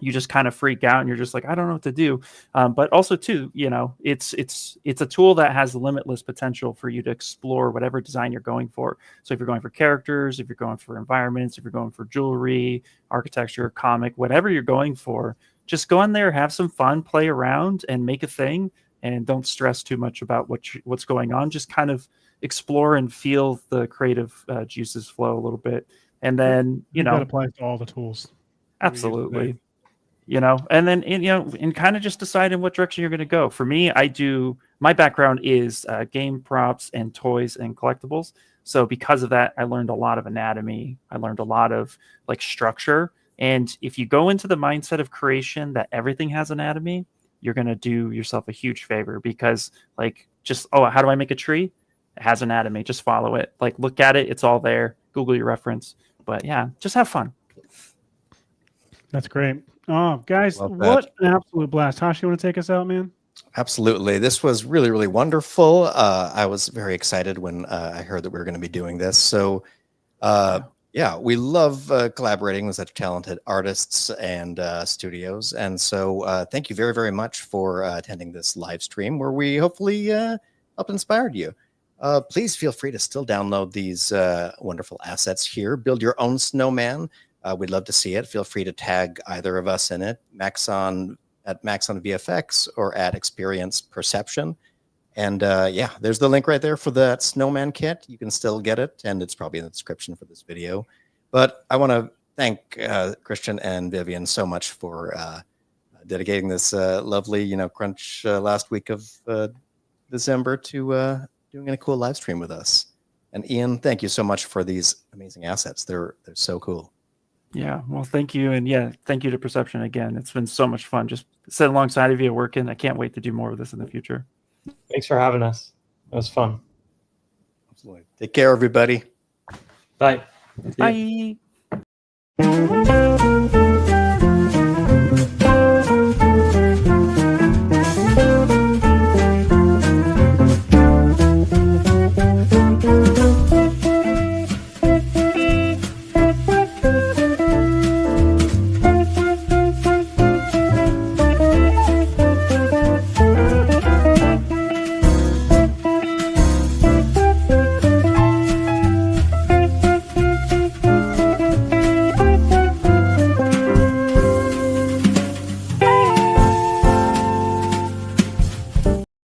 you just kind of freak out and you're just like, I don't know what to do. But also too, it's a tool that has limitless potential for you to explore whatever design you're going for. So if you're going for characters, if you're going for environments, if you're going for jewelry, architecture, comic, whatever you're going for, just go in there, have some fun, play around, and make a thing. And don't stress too much about what's going on. Just kind of explore and feel the creative juices flow a little bit. And then, That applies to all the tools. absolutely. And then, and kind of just decide in what direction you're going to go. For me, my background is game props and toys and collectibles. So because of that, I learned a lot of anatomy. I learned a lot of structure. And if you go into the mindset of creation that everything has anatomy, you're going to do yourself a huge favor, because how do I make a tree? It has anatomy. Just follow it. Look at it. It's all there. Google your reference. But yeah, just have fun. That's great. Oh, guys, Love that. what an absolute blast. Tosh, you want to take us out, man? Absolutely. This was really, really wonderful. I was very excited when I heard that we were going to be doing this. So, yeah, we love collaborating with such talented artists and studios. And so thank you very, very much for attending this live stream where we hopefully helped inspire you. Please feel free to still download these wonderful assets here. Build your own snowman. We'd love to see it. Feel free to tag either of us in it, Maxon at Maxon VFX or at Experience Perception. And yeah, there's the link right there for that snowman kit. You can still get it, and it's probably in the description for this video. But I want to thank Christian and Vivian so much for dedicating this lovely, crunch last week of December to doing a cool live stream with us. And Ian, thank you so much for these amazing assets. They're so cool. Yeah, well, thank you. And yeah, thank you to Perception again. It's been so much fun just sitting alongside of you working. I can't wait to do more of this in the future. Thanks for having us. It was fun. Absolutely. Take care, everybody. Bye. Bye.